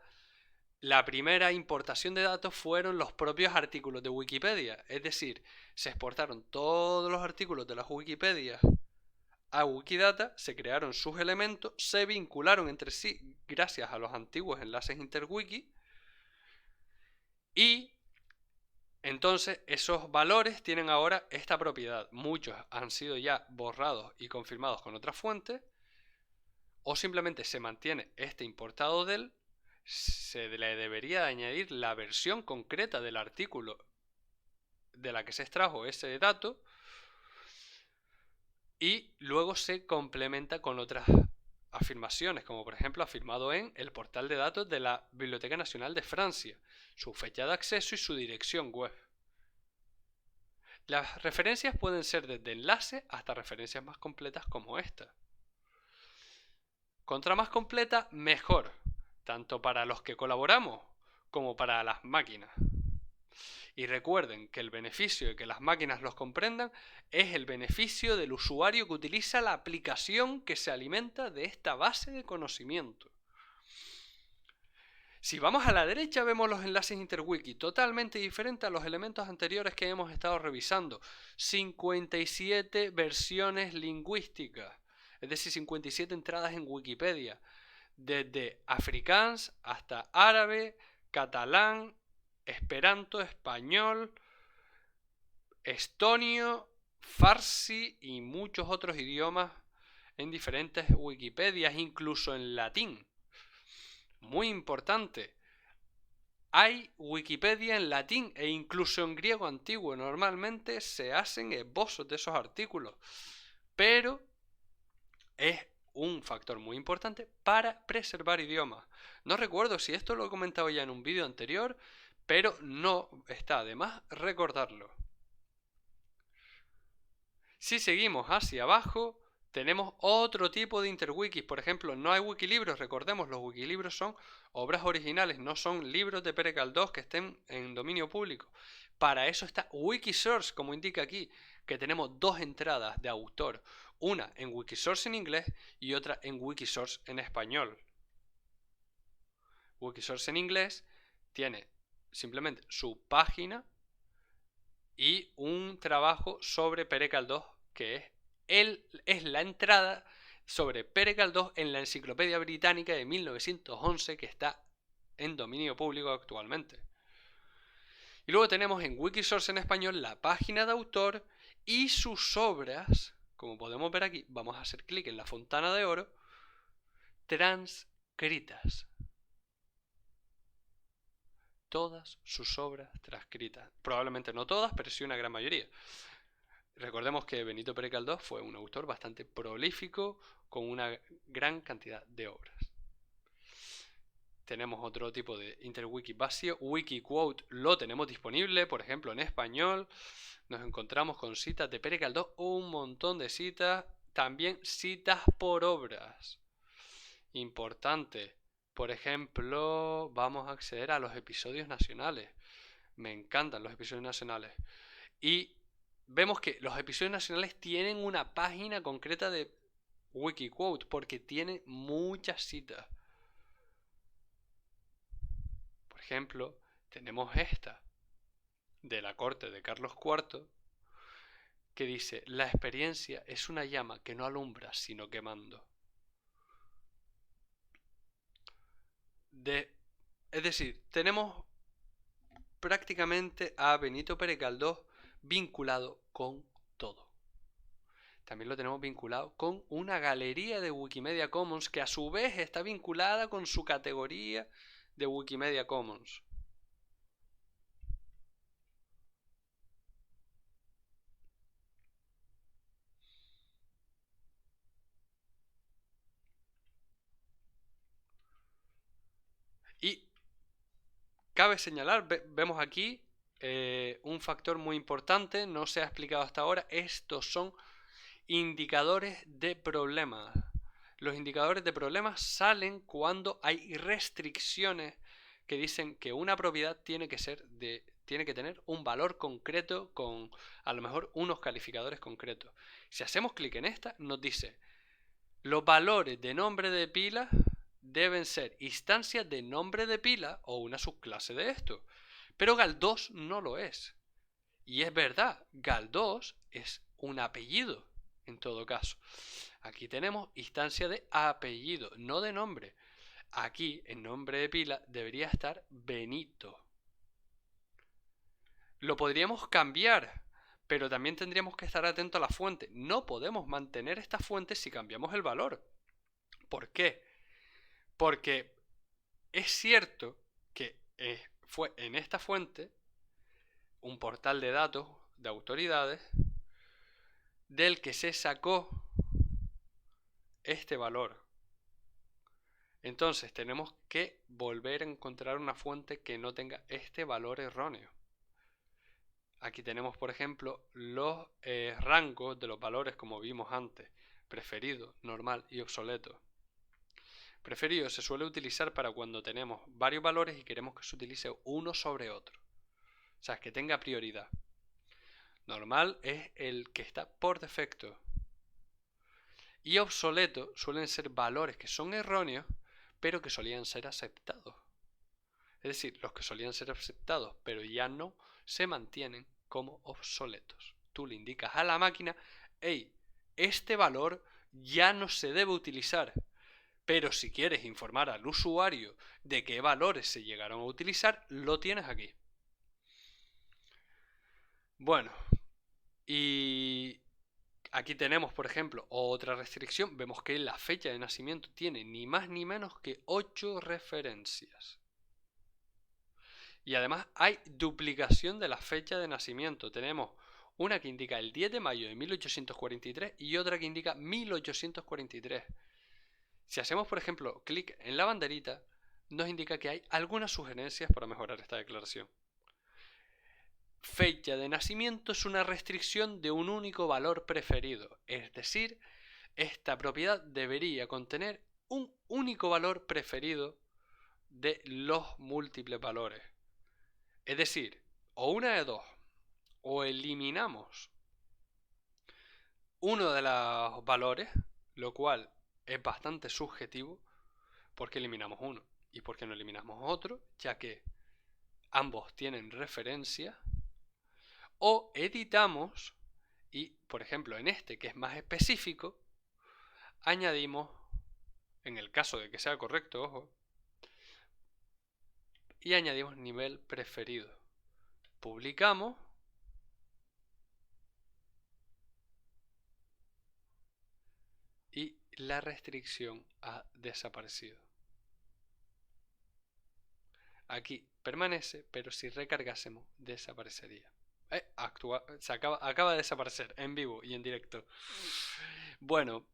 la primera importación de datos fueron los propios artículos de Wikipedia. Es decir, se exportaron todos los artículos de las Wikipedias a Wikidata, se crearon sus elementos, se vincularon entre sí gracias a los antiguos enlaces interwiki y entonces esos valores tienen ahora esta propiedad. Muchos han sido ya borrados y confirmados con otras fuentes o simplemente se mantiene este importado del. Se le debería añadir la versión concreta del artículo de la que se extrajo ese dato y luego se complementa con otras afirmaciones, como por ejemplo afirmado en el portal de datos de la Biblioteca Nacional de Francia, su fecha de acceso y su dirección web. Las referencias pueden ser desde enlace hasta referencias más completas como esta. Contra más completa, mejor, tanto para los que colaboramos como para las máquinas. Y recuerden que el beneficio de que las máquinas los comprendan es el beneficio del usuario que utiliza la aplicación que se alimenta de esta base de conocimiento. Si vamos a la derecha vemos los enlaces interwiki, totalmente diferentes a los elementos anteriores que hemos estado revisando. 57 versiones lingüísticas, es decir, 57 entradas en Wikipedia, desde afrikáans hasta árabe, catalán, esperanto, español, estonio, farsi y muchos otros idiomas en diferentes Wikipedias, incluso en latín. Muy importante, hay Wikipedia en latín e incluso en griego antiguo. Normalmente se hacen esbozos de esos artículos, pero es un factor muy importante para preservar idiomas. No recuerdo si esto lo he comentado ya en un vídeo anterior, pero no está de más recordarlo. Si seguimos hacia abajo, tenemos otro tipo de interwikis. Por ejemplo, no hay wikilibros. Recordemos, los wikilibros son obras originales, no son libros de Pere Galdós que estén en dominio público. Para eso está Wikisource, como indica aquí, que tenemos dos entradas de autor. Una en Wikisource en inglés y otra en Wikisource en español. Wikisource en inglés tiene simplemente su página y un trabajo sobre Pere Galdós, que es la entrada sobre Pere Galdós en la Enciclopedia Británica de 1911 que está en dominio público actualmente. Y luego tenemos en Wikisource en español la página de autor y sus obras, como podemos ver aquí, vamos a hacer clic en la fontana de oro, transcritas. Todas sus obras transcritas. Probablemente no todas, pero sí una gran mayoría. Recordemos que Benito Pérez Galdós fue un autor bastante prolífico con una gran cantidad de obras. Tenemos otro tipo de interwiki vacío. Wikiquote lo tenemos disponible, por ejemplo, en español. Nos encontramos con citas de Pérez Galdós, un montón de citas. También citas por obras. Importante. Por ejemplo, vamos a acceder a los episodios nacionales. Me encantan los episodios nacionales. Y vemos que los episodios nacionales tienen una página concreta de Wikiquote porque tiene muchas citas. Por ejemplo, tenemos esta de la corte de Carlos IV que dice: la experiencia es una llama que no alumbra sino quemando. Es decir, tenemos prácticamente a Benito Pérez Galdós vinculado con todo. También lo tenemos vinculado con una galería de Wikimedia Commons que a su vez está vinculada con su categoría de Wikimedia Commons. Y cabe señalar, vemos aquí un factor muy importante, no se ha explicado hasta ahora. Estos son indicadores de problemas. Los indicadores de problemas salen cuando hay restricciones que dicen que una propiedad tiene que tener un valor concreto con a lo mejor unos calificadores concretos. Si hacemos clic en esta, nos dice los valores de nombre de pila deben ser instancias de nombre de pila o una subclase de esto. Pero gal2 no lo es. Y es verdad, gal2 es un apellido, en todo caso. Aquí tenemos instancia de apellido, no de nombre. Aquí, en nombre de pila, debería estar Benito. Lo podríamos cambiar, pero también tendríamos que estar atentos a la fuente. No podemos mantener esta fuente si cambiamos el valor. ¿Por qué? Porque es cierto que fue en esta fuente un portal de datos de autoridades del que se sacó este valor. Entonces tenemos que volver a encontrar una fuente que no tenga este valor erróneo. Aquí tenemos, por ejemplo, los rangos de los valores como vimos antes. Preferido, normal y obsoleto. Preferido se suele utilizar para cuando tenemos varios valores y queremos que se utilice uno sobre otro. O sea, que tenga prioridad. Normal es el que está por defecto. Y obsoleto suelen ser valores que son erróneos, pero que solían ser aceptados. Es decir, los que solían ser aceptados, pero ya no, se mantienen como obsoletos. Tú le indicas a la máquina, hey, este valor ya no se debe utilizar. Pero si quieres informar al usuario de qué valores se llegaron a utilizar, lo tienes aquí. Bueno, y aquí tenemos, por ejemplo, otra restricción. Vemos que la fecha de nacimiento tiene ni más ni menos que 8 referencias. Y además hay duplicación de la fecha de nacimiento. Tenemos una que indica el 10 de mayo de 1843 y otra que indica 1843. Si hacemos, por ejemplo, clic en la banderita, nos indica que hay algunas sugerencias para mejorar esta declaración. Fecha de nacimiento es una restricción de un único valor preferido, es decir, esta propiedad debería contener un único valor preferido de los múltiples valores. Es decir, o una de dos, o eliminamos uno de los valores, lo cual es bastante subjetivo, porque eliminamos uno y porque no eliminamos otro, ya que ambos tienen referencia, o editamos y, por ejemplo, en este que es más específico, añadimos, en el caso de que sea correcto, ojo, y añadimos nivel preferido. Publicamos y la restricción ha desaparecido. Aquí permanece, pero si recargásemos desaparecería. Acaba de desaparecer en vivo y en directo. Bueno,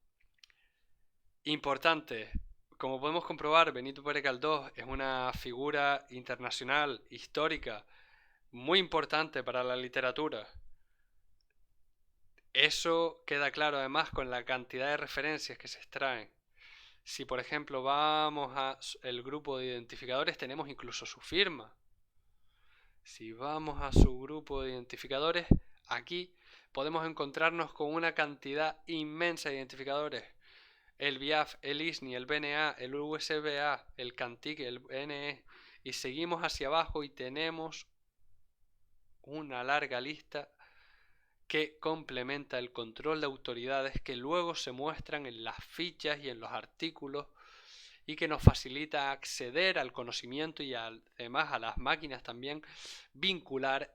importante. Como podemos comprobar, Benito Pérez Galdós es una figura internacional, histórica, muy importante para la literatura. Eso queda claro además con la cantidad de referencias que se extraen. Si por ejemplo vamos al grupo de identificadores, tenemos incluso su firma. Si vamos a su grupo de identificadores, aquí podemos encontrarnos con una cantidad inmensa de identificadores. El BIAF, el ISNI, el BNA, el USBA, el CANTIC, el NE. Y seguimos hacia abajo y tenemos una larga lista que complementa el control de autoridades que luego se muestran en las fichas y en los artículos y que nos facilita acceder al conocimiento y además a las máquinas también vincular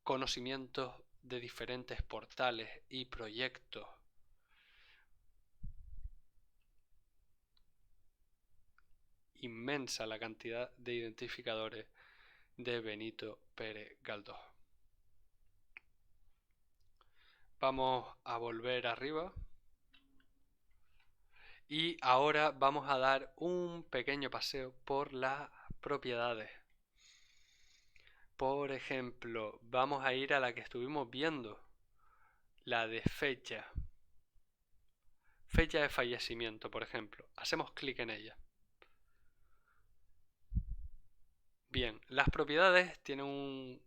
conocimientos de diferentes portales y proyectos. Inmensa la cantidad de identificadores de Benito Pérez Galdós. Vamos a volver arriba. Y ahora vamos a dar un pequeño paseo por las propiedades. Por ejemplo, vamos a ir a la que estuvimos viendo, la de fecha. Fecha de fallecimiento, por ejemplo. Hacemos clic en ella. Bien, las propiedades tienen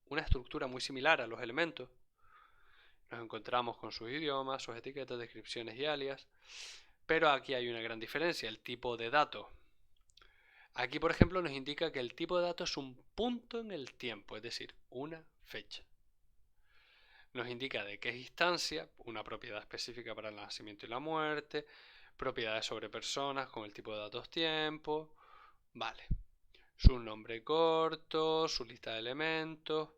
una estructura muy similar a los elementos. Nos encontramos con sus idiomas, sus etiquetas, descripciones y alias. Pero aquí hay una gran diferencia, el tipo de dato. Aquí, por ejemplo, nos indica que el tipo de dato es un punto en el tiempo, es decir, una fecha. Nos indica de qué instancia, una propiedad específica para el nacimiento y la muerte, propiedades sobre personas con el tipo de datos tiempo, vale. Su nombre corto, su lista de elementos,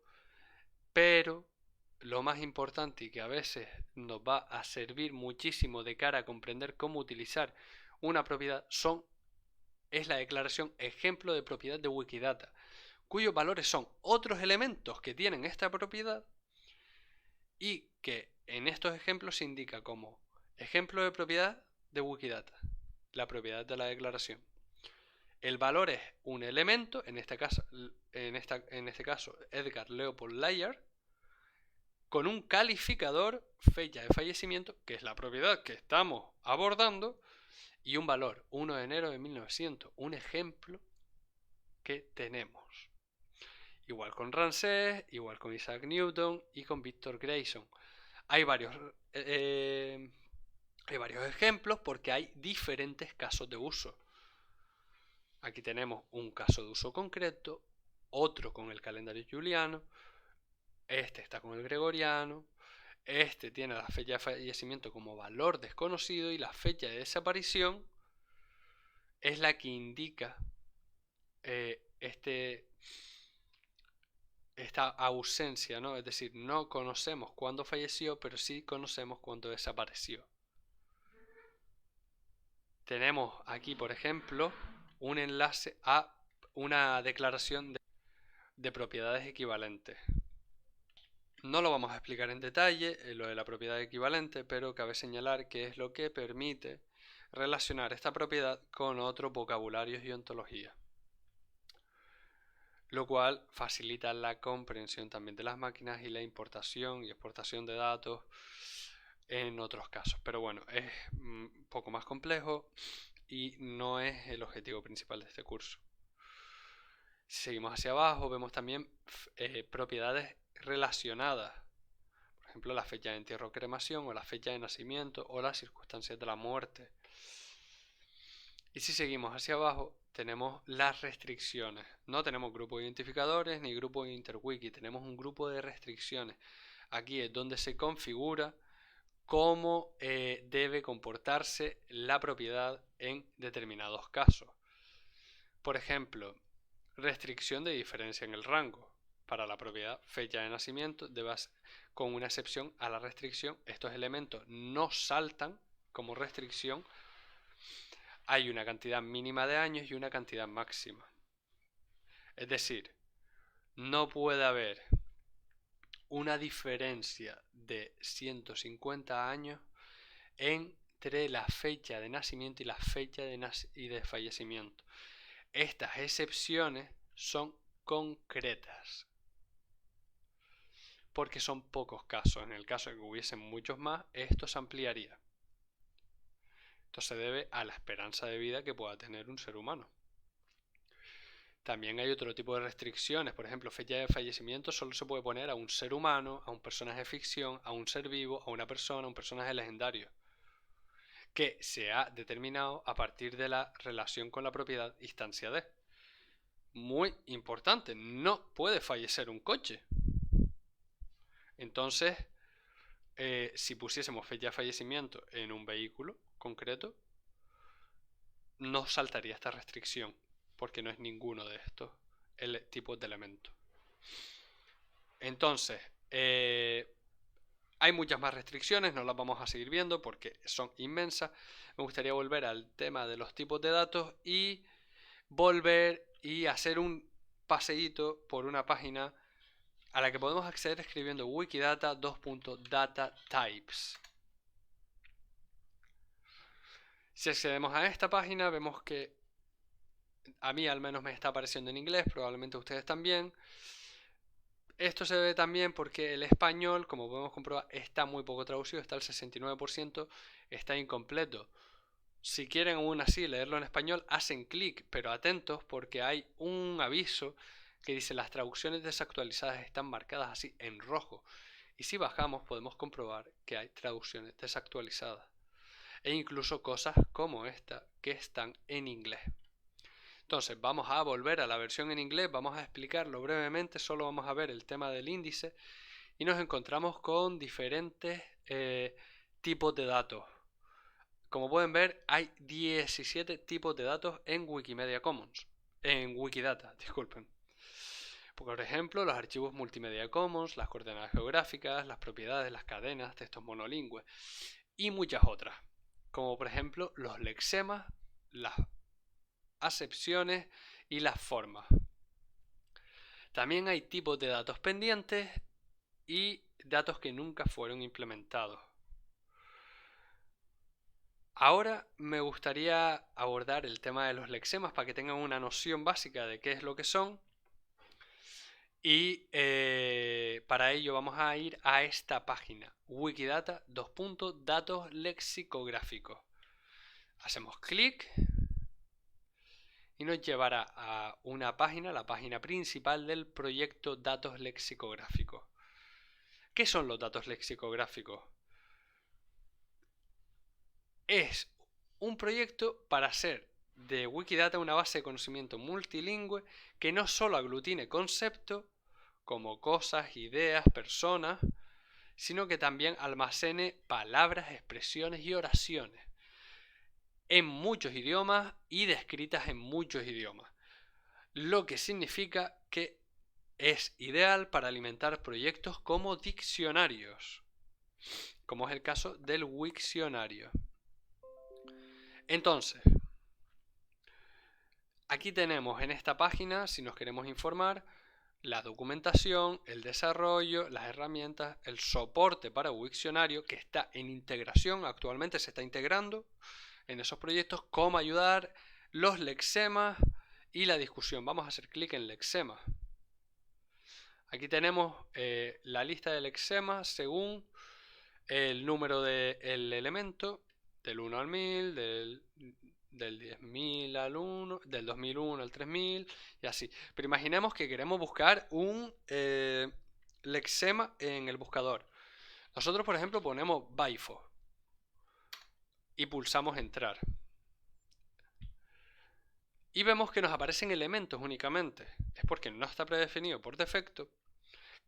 pero lo más importante y que a veces nos va a servir muchísimo de cara a comprender cómo utilizar una propiedad es la declaración ejemplo de propiedad de Wikidata, cuyos valores son otros elementos que tienen esta propiedad y que en estos ejemplos se indica como ejemplo de propiedad de Wikidata, la propiedad de la declaración. El valor es un elemento, en este caso Edgar Leopold Layard, con un calificador, fecha de fallecimiento, que es la propiedad que estamos abordando, y un valor, 1 de enero de 1900, un ejemplo que tenemos. Igual con Ramsés, igual con Isaac Newton y con Victor Grayson. Hay varios ejemplos porque hay diferentes casos de uso. Aquí tenemos un caso de uso concreto, otro con el calendario juliano, este está con el gregoriano, este tiene la fecha de fallecimiento como valor desconocido y la fecha de desaparición es la que indica esta ausencia, ¿no? Es decir, no conocemos cuándo falleció, pero sí conocemos cuándo desapareció. Tenemos aquí, por ejemplo, un enlace a una declaración de propiedades equivalentes. No lo vamos a explicar en detalle, lo de la propiedad equivalente, pero cabe señalar que es lo que permite relacionar esta propiedad con otros vocabularios y ontologías, lo cual facilita la comprensión también de las máquinas y la importación y exportación de datos en otros casos. Pero bueno, es un poco más complejo y no es el objetivo principal de este curso. Si seguimos hacia abajo, vemos también propiedades relacionadas. Por ejemplo, la fecha de entierro o cremación, o la fecha de nacimiento, o las circunstancias de la muerte. Y si seguimos hacia abajo, tenemos las restricciones. No tenemos grupos de identificadores ni grupos de interwiki, tenemos un grupo de restricciones. Aquí es donde se configura cómo debe comportarse la propiedad en determinados casos. Por ejemplo, restricción de diferencia en el rango. Para la propiedad fecha de nacimiento, con una excepción a la restricción, estos elementos no saltan como restricción. Hay una cantidad mínima de años y una cantidad máxima. Es decir, no puede haber una diferencia de 150 años entre la fecha de nacimiento y la fecha de fallecimiento. Estas excepciones son concretas, porque son pocos casos. En el caso de que hubiesen muchos más, esto se ampliaría. Esto se debe a la esperanza de vida que pueda tener un ser humano. También hay otro tipo de restricciones, por ejemplo, fecha de fallecimiento solo se puede poner a un ser humano, a un personaje de ficción, a un ser vivo, a una persona, a un personaje legendario, que se ha determinado a partir de la relación con la propiedad instancia de. Muy importante, no puede fallecer un coche. Entonces, si pusiésemos fecha de fallecimiento en un vehículo concreto, no saltaría esta restricción, porque no es ninguno de estos tipos de elementos. Entonces, hay muchas más restricciones, no las vamos a seguir viendo porque son inmensas. Me gustaría volver al tema de los tipos de datos y volver y hacer un paseíto por una página a la que podemos acceder escribiendo wikidata::datatypes. Si accedemos a esta página, vemos que a mí al menos me está apareciendo en inglés, probablemente ustedes también. Esto se debe también porque el español, como podemos comprobar, está muy poco traducido, está el 69%, está incompleto. Si quieren aún así leerlo en español, hacen clic, pero atentos porque hay un aviso que dice las traducciones desactualizadas están marcadas así en rojo. Y si bajamos podemos comprobar que hay traducciones desactualizadas. e incluso cosas como esta que están en inglés. Entonces vamos a volver a la versión en inglés, vamos a explicarlo brevemente, solo vamos a ver el tema del índice y nos encontramos con diferentes tipos de datos. Como pueden ver, hay 17 tipos de datos en Wikimedia Commons, en Wikidata, disculpen. Por ejemplo, los archivos Multimedia Commons, las coordenadas geográficas, las propiedades, las cadenas, textos monolingües y muchas otras, como por ejemplo los lexemas, las acepciones y las formas. También hay tipos de datos pendientes y datos que nunca fueron implementados. Ahora me gustaría abordar el tema de los lexemas para que tengan una noción básica de qué es lo que son. Y para ello vamos a ir a esta página, Wikidata, datos lexicográficos. Hacemos clic y nos llevará a una página, la página principal del proyecto Datos Lexicográficos. ¿Qué son los datos lexicográficos? Es un proyecto para hacer de Wikidata una base de conocimiento multilingüe que no solo aglutine conceptos como cosas, ideas, personas, sino que también almacene palabras, expresiones y oraciones en muchos idiomas y descritas en muchos idiomas, lo que significa que es ideal para alimentar proyectos como diccionarios, como es el caso del Wikcionario. Entonces, aquí tenemos en esta página, si nos queremos informar, la documentación, el desarrollo, las herramientas, el soporte para Wikcionario, que está en integración, actualmente se está integrando en esos proyectos, cómo ayudar, los lexemas y la discusión. Vamos a hacer clic en lexemas. Aquí tenemos la lista de lexemas según el número del elemento, del 1 al 1000, del 10.000 al 1, del 2001 al 3000 y así. Pero imaginemos que queremos buscar un lexema en el buscador. Nosotros, por ejemplo, ponemos BIFO y pulsamos entrar. Y vemos que nos aparecen elementos únicamente. Es porque no está predefinido por defecto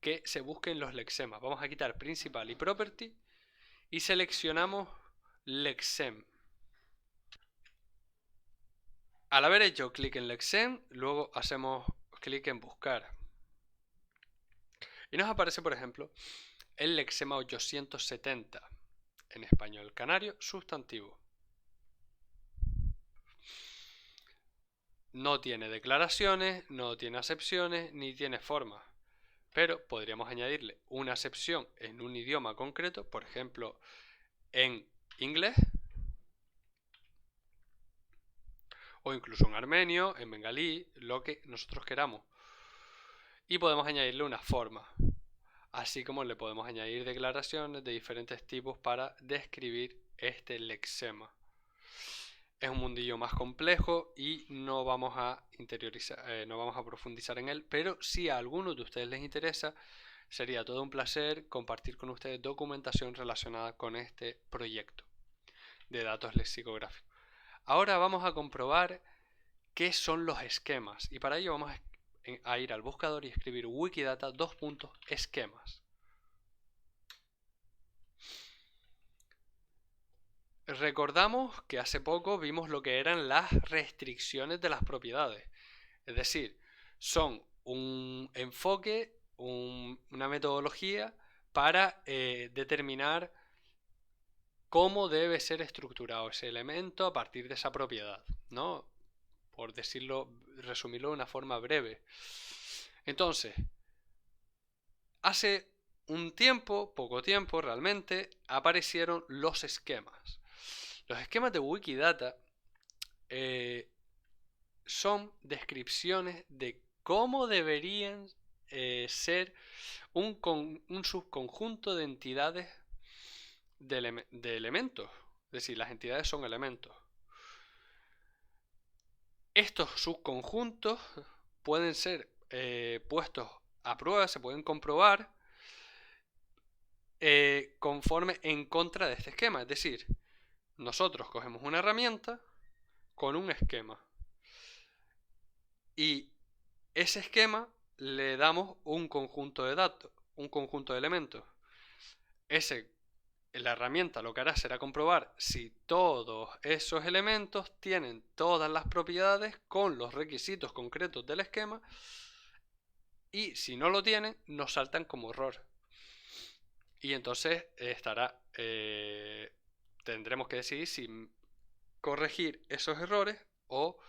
que se busquen los lexemas. Vamos a quitar principal y property y seleccionamos lexem. Al haber hecho clic en lexem, luego hacemos clic en buscar. Y nos aparece, por ejemplo, el lexema 870, en español canario, sustantivo. No tiene declaraciones, no tiene acepciones, ni tiene formas. Pero podríamos añadirle una acepción en un idioma concreto, por ejemplo, en inglés, o incluso en armenio, en bengalí, lo que nosotros queramos. Y podemos añadirle una forma, así como le podemos añadir declaraciones de diferentes tipos para describir este lexema. Es un mundillo más complejo y no vamos a no vamos a profundizar en él, pero si a alguno de ustedes les interesa, sería todo un placer compartir con ustedes documentación relacionada con este proyecto de datos lexicográficos. Ahora vamos a comprobar qué son los esquemas y para ello vamos a ir al buscador y escribir Wikidata esquemas. Recordamos que hace poco vimos lo que eran las restricciones de las propiedades. Es decir, son un enfoque, una metodología para determinar cómo debe ser estructurado ese elemento a partir de esa propiedad, ¿no? Por decirlo, resumirlo de una forma breve. Entonces, hace un tiempo, poco tiempo realmente, aparecieron los esquemas. Los esquemas de Wikidata son descripciones de cómo deberían ser un subconjunto de entidades de elementos. Es decir, las entidades son elementos. Estos subconjuntos pueden ser puestos a prueba, se pueden comprobar conforme en contra de este esquema. Es decir, nosotros cogemos una herramienta con un esquema y ese esquema le damos un conjunto de datos, un conjunto de elementos. La herramienta lo que hará será comprobar si todos esos elementos tienen todas las propiedades con los requisitos concretos del esquema, y si no lo tienen, nos saltan como error. Y entonces tendremos que decidir si corregir esos errores o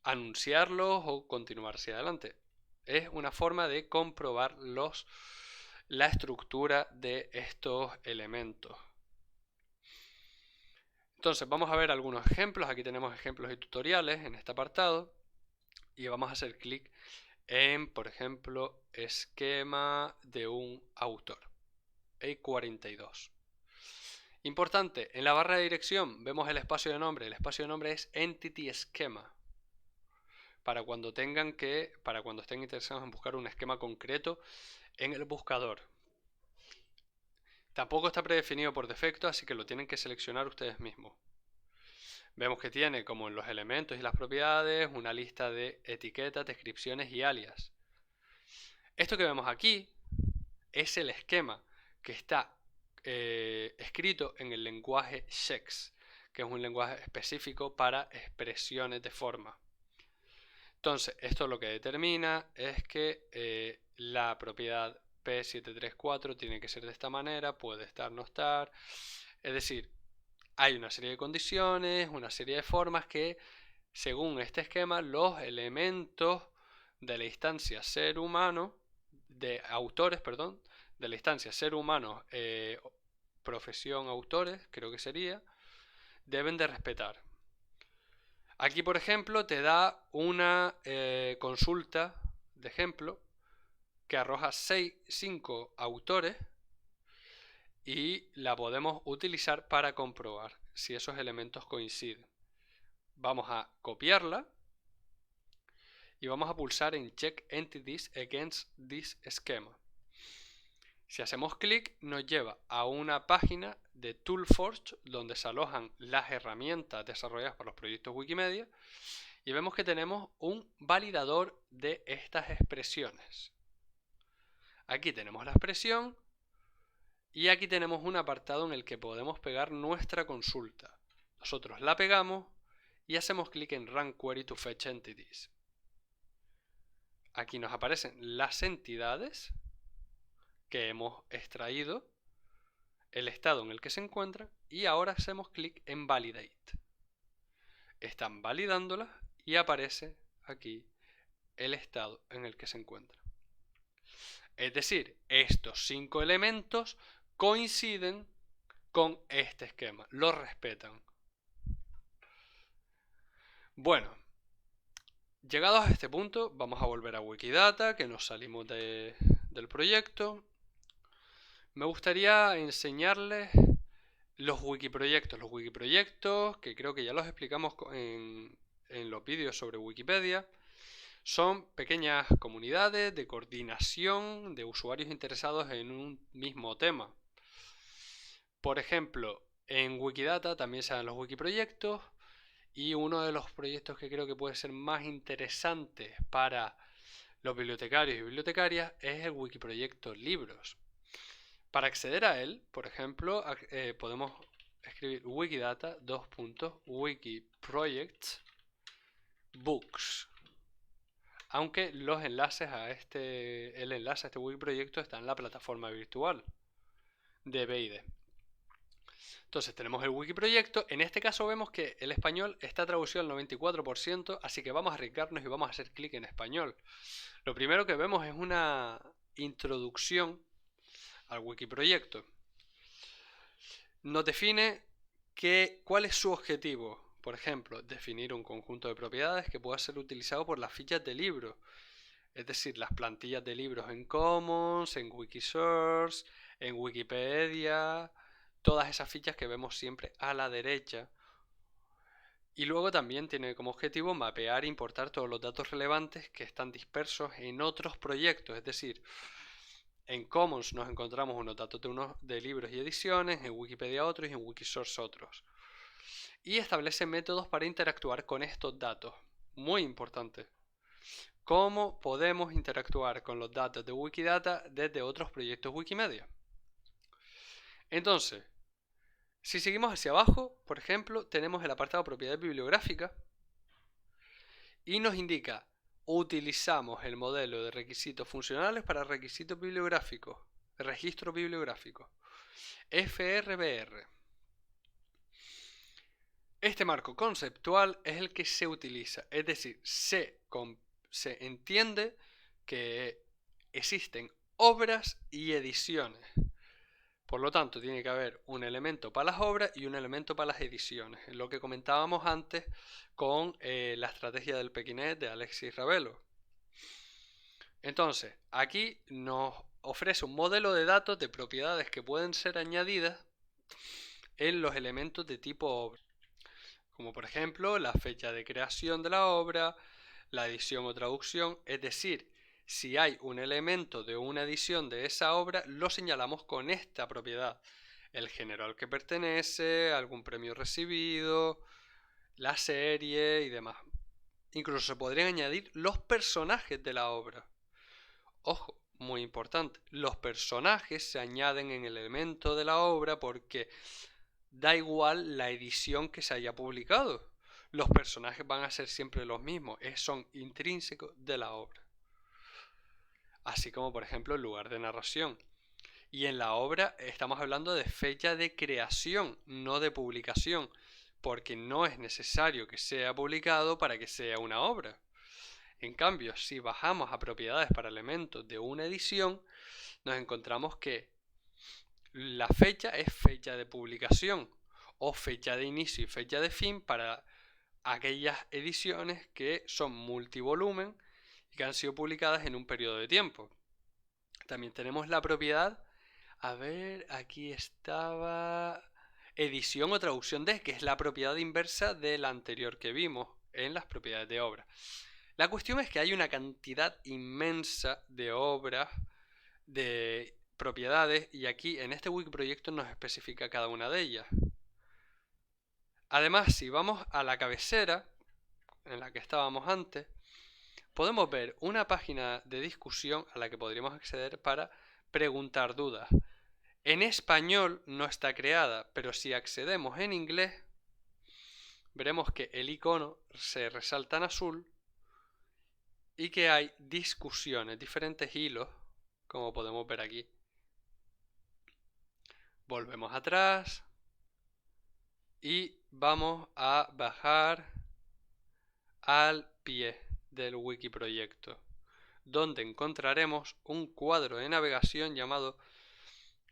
anunciarlos o continuar hacia adelante. Es una forma de comprobar la estructura de estos elementos. Entonces vamos a ver algunos ejemplos. Aquí tenemos ejemplos y tutoriales en este apartado y vamos a hacer clic en, por ejemplo, esquema de un autor, E42. Importante, en la barra de dirección vemos el espacio de nombre. El espacio de nombre es Entity Schema, para cuando estén interesados en buscar un esquema concreto en el buscador. Tampoco está predefinido por defecto, así que lo tienen que seleccionar ustedes mismos. Vemos que tiene, como en los elementos y las propiedades, una lista de etiquetas, descripciones y alias. Esto que vemos aquí es el esquema que está escrito en el lenguaje Shex, que es un lenguaje específico para expresiones de forma. Entonces, esto lo que determina es que la propiedad P734 tiene que ser de esta manera, puede estar, no estar. Es decir, hay una serie de condiciones, una serie de formas que, según este esquema, los elementos de la instancia ser humano, de autores, perdón, de la instancia ser humano, profesión autores, creo que sería, deben de respetar. Aquí, por ejemplo, te da una consulta de ejemplo que arroja 5 autores y la podemos utilizar para comprobar si esos elementos coinciden. Vamos a copiarla y vamos a pulsar en Check Entities Against this Schema. Si hacemos clic, nos lleva a una página de Toolforge donde se alojan las herramientas desarrolladas por los proyectos Wikimedia y vemos que tenemos un validador de estas expresiones. Aquí tenemos la expresión y aquí tenemos un apartado en el que podemos pegar nuestra consulta. Nosotros la pegamos y hacemos clic en Run Query to Fetch Entities. Aquí nos aparecen las entidades que hemos extraído, el estado en el que se encuentran, y ahora hacemos clic en Validate. Están validándolas y aparece aquí el estado en el que se encuentran. Es decir, estos 5 elementos coinciden con este esquema, lo respetan. Bueno, llegados a este punto, vamos a volver a Wikidata, que nos salimos del proyecto. Me gustaría enseñarles los wikiproyectos. Los wikiproyectos, que creo que ya los explicamos en los vídeos sobre Wikipedia, son pequeñas comunidades de coordinación de usuarios interesados en un mismo tema. Por ejemplo, en Wikidata también se dan los wikiproyectos, y uno de los proyectos que creo que puede ser más interesante para los bibliotecarios y bibliotecarias es el wikiproyecto Libros. Para acceder a él, por ejemplo, podemos escribir wikidata wikiprojects books. Aunque los enlaces el enlace a este wikiproyecto está en la plataforma virtual de BID. Entonces tenemos el wikiproyecto. En este caso vemos que el español está traducido al 94%, así que vamos a arriesgarnos y vamos a hacer clic en español. Lo primero que vemos es una introducción al wikiproyecto. Nos define cuál es su objetivo. Por ejemplo, definir un conjunto de propiedades que pueda ser utilizado por las fichas de libros. Es decir, las plantillas de libros en Commons, en Wikisource, en Wikipedia, todas esas fichas que vemos siempre a la derecha. Y luego también tiene como objetivo mapear e importar todos los datos relevantes que están dispersos en otros proyectos. Es decir, en Commons nos encontramos unos datos de libros y ediciones, en Wikipedia otros y en Wikisource otros. y establece métodos para interactuar con estos datos. Muy importante. ¿Cómo podemos interactuar con los datos de Wikidata desde otros proyectos Wikimedia? Entonces, si seguimos hacia abajo, por ejemplo, tenemos el apartado propiedades bibliográficas y nos indica: utilizamos el modelo de requisitos funcionales para requisitos bibliográficos, registro bibliográfico, FRBR. Este marco conceptual es el que se utiliza, es decir, se entiende que existen obras y ediciones. Por lo tanto, tiene que haber un elemento para las obras y un elemento para las ediciones. Lo que comentábamos antes con la estrategia del Pekinés de Alexis Ravelo. Entonces, aquí nos ofrece un modelo de datos de propiedades que pueden ser añadidas en los elementos de tipo obra, como por ejemplo la fecha de creación de la obra, la edición o traducción. Es decir, si hay un elemento de una edición de esa obra, lo señalamos con esta propiedad: el género al que pertenece, algún premio recibido, la serie y demás. Incluso se podrían añadir los personajes de la obra. Ojo, muy importante, los personajes se añaden en el elemento de la obra porque da igual la edición que se haya publicado. Los personajes van a ser siempre los mismos, son intrínsecos de la obra. Así como por ejemplo el lugar de narración. Y en la obra estamos hablando de fecha de creación, no de publicación, porque no es necesario que sea publicado para que sea una obra. En cambio, si bajamos a propiedades para elementos de una edición, nos encontramos que la fecha es fecha de publicación, o fecha de inicio y fecha de fin para aquellas ediciones que son multivolumen y que han sido publicadas en un periodo de tiempo. También tenemos la propiedad, a ver, aquí estaba, edición o traducción de, que es la propiedad inversa de la anterior que vimos en las propiedades de obra. La cuestión es que hay una cantidad inmensa de obras, de propiedades, y aquí en este Wikiproyecto nos especifica cada una de ellas. Además, si vamos a la cabecera en la que estábamos antes, podemos ver una página de discusión a la que podríamos acceder para preguntar dudas. En español no está creada, pero si accedemos en inglés, veremos que el icono se resalta en azul y que hay discusiones, diferentes hilos, como podemos ver aquí. Volvemos atrás y vamos a bajar al pie del Wikiproyecto, donde encontraremos un cuadro de navegación llamado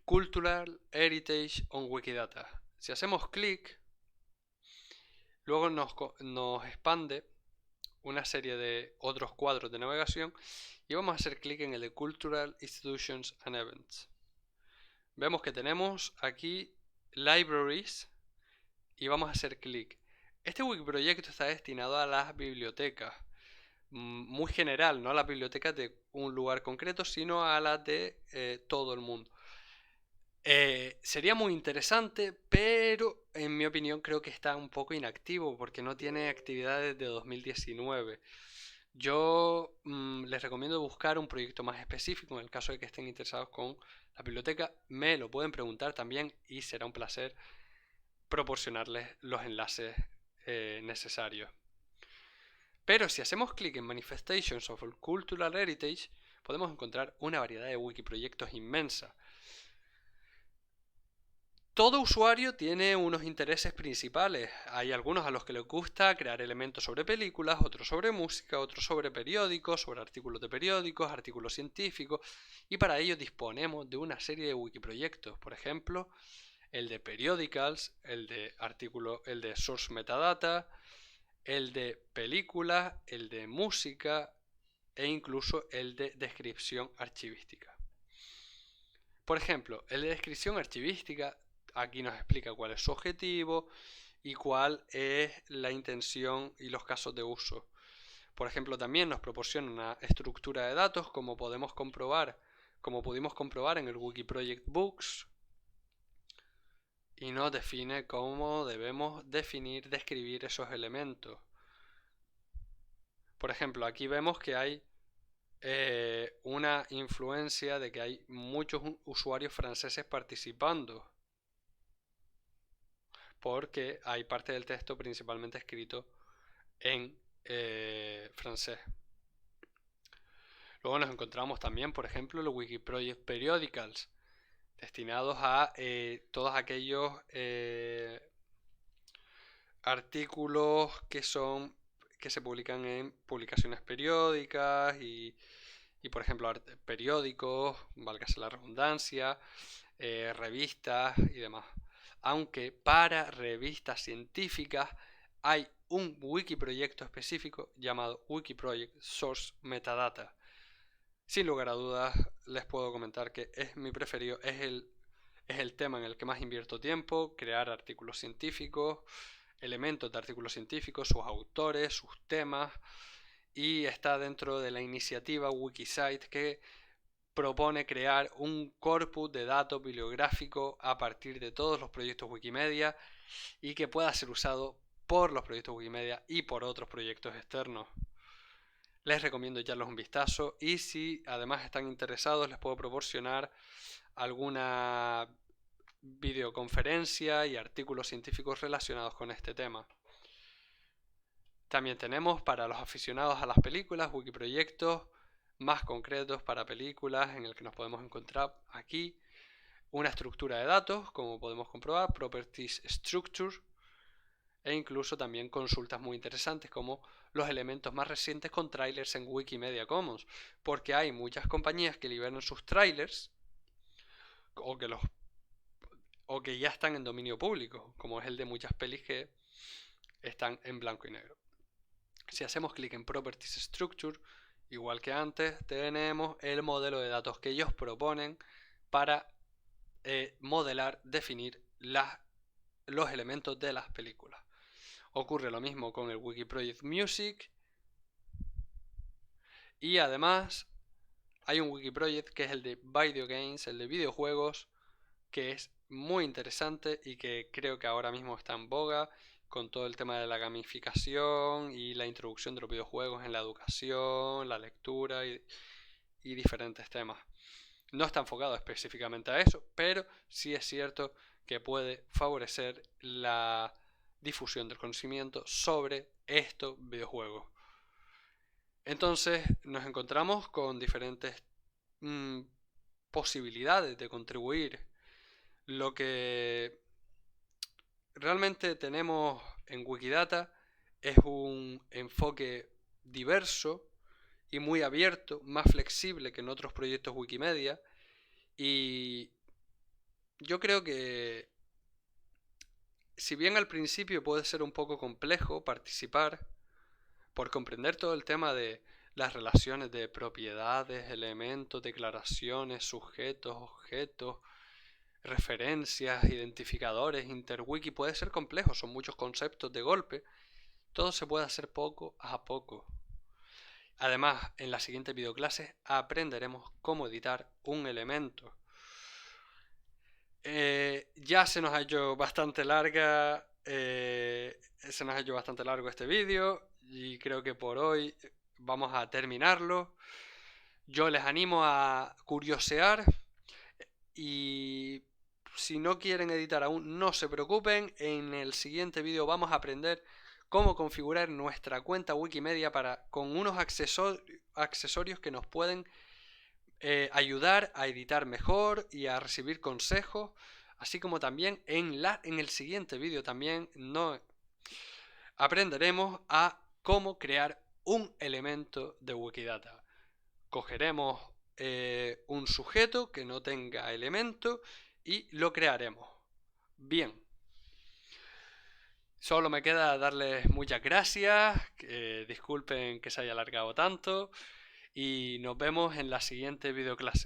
Cultural Heritage on Wikidata. Si hacemos clic, luego nos expande una serie de otros cuadros de navegación y vamos a hacer clic en el de Cultural Institutions and Events. Vemos que tenemos aquí Libraries y vamos a hacer clic. Este Wikiproyecto está destinado a las bibliotecas, muy general, no a las bibliotecas de un lugar concreto, sino a las de todo el mundo. Sería muy interesante, pero en mi opinión creo que está un poco inactivo porque no tiene actividades de 2019. Yo les recomiendo buscar un proyecto más específico en el caso de que estén interesados con la biblioteca. Me lo pueden preguntar también y será un placer proporcionarles los enlaces necesarios. Pero si hacemos clic en Manifestations of Cultural Heritage, podemos encontrar una variedad de wikiproyectos inmensa. Todo usuario tiene unos intereses principales. Hay algunos a los que les gusta crear elementos sobre películas, otros sobre música, otros sobre periódicos, sobre artículos de periódicos, artículos científicos, y para ello disponemos de una serie de wikiproyectos. Por ejemplo, el de periodicals, el de source metadata, el de películas, el de música e incluso el de descripción archivística. Por ejemplo, el de descripción archivística aquí nos explica cuál es su objetivo y cuál es la intención y los casos de uso. Por ejemplo, también nos proporciona una estructura de datos como pudimos comprobar en el Wikiproject Books. y nos define cómo debemos describir esos elementos. Por ejemplo, aquí vemos que hay una influencia de que hay muchos usuarios franceses participando, porque hay parte del texto principalmente escrito en francés. Luego nos encontramos también, por ejemplo, los Wikiproject Periodicals, destinados a todos aquellos artículos que se publican en publicaciones periódicas y por ejemplo, periódicos, válgase la redundancia, revistas y demás. Aunque para revistas científicas hay un wikiproyecto específico llamado Wikiproject Source Metadata. Sin lugar a dudas, les puedo comentar que es mi preferido, es el tema en el que más invierto tiempo, crear artículos científicos, elementos de artículos científicos, sus autores, sus temas, y está dentro de la iniciativa Wikisite, que propone crear un corpus de datos bibliográfico a partir de todos los proyectos Wikimedia y que pueda ser usado por los proyectos Wikimedia y por otros proyectos externos. Les recomiendo echarles un vistazo y si además están interesados les puedo proporcionar alguna videoconferencia y artículos científicos relacionados con este tema. También tenemos para los aficionados a las películas wikiproyectos más concretos para películas en el que nos podemos encontrar aquí una estructura de datos, como podemos comprobar, Properties Structure, e incluso también consultas muy interesantes como los elementos más recientes con trailers en Wikimedia Commons, porque hay muchas compañías que liberan sus trailers o que ya están en dominio público, como es el de muchas pelis que están en blanco y negro. Si hacemos clic en Properties Structure, igual que antes, tenemos el modelo de datos que ellos proponen para modelar, definir los elementos de las películas. Ocurre lo mismo con el Wikiproject Music y además hay un Wikiproject que es el de Video Games, el de videojuegos, que es muy interesante y que creo que ahora mismo está en boga con todo el tema de la gamificación y la introducción de los videojuegos en la educación, la lectura y diferentes temas. No está enfocado específicamente a eso, pero sí es cierto que puede favorecer la difusión del conocimiento sobre estos videojuegos. Entonces nos encontramos con diferentes posibilidades de contribuir. Lo que realmente tenemos en Wikidata es un enfoque diverso y muy abierto, más flexible que en otros proyectos Wikimedia, y yo creo que si bien al principio puede ser un poco complejo participar por comprender todo el tema de las relaciones de propiedades, elementos, declaraciones, sujetos, objetos, referencias, identificadores, interwiki, puede ser complejo, son muchos conceptos de golpe, todo se puede hacer poco a poco. Además, en la siguiente videoclase aprenderemos cómo editar un elemento. Ya se nos ha hecho bastante largo este vídeo y creo que por hoy vamos a terminarlo. Yo les animo a curiosear y si no quieren editar aún, no se preocupen. En el siguiente vídeo vamos a aprender cómo configurar nuestra cuenta Wikimedia con unos accesorios que nos pueden ayudar a editar mejor y a recibir consejos, así como también en el siguiente vídeo también aprenderemos a cómo crear un elemento de Wikidata. Cogeremos un sujeto que no tenga elemento y lo crearemos. Bien. Solo me queda darles muchas gracias, disculpen que se haya alargado tanto y nos vemos en la siguiente videoclase.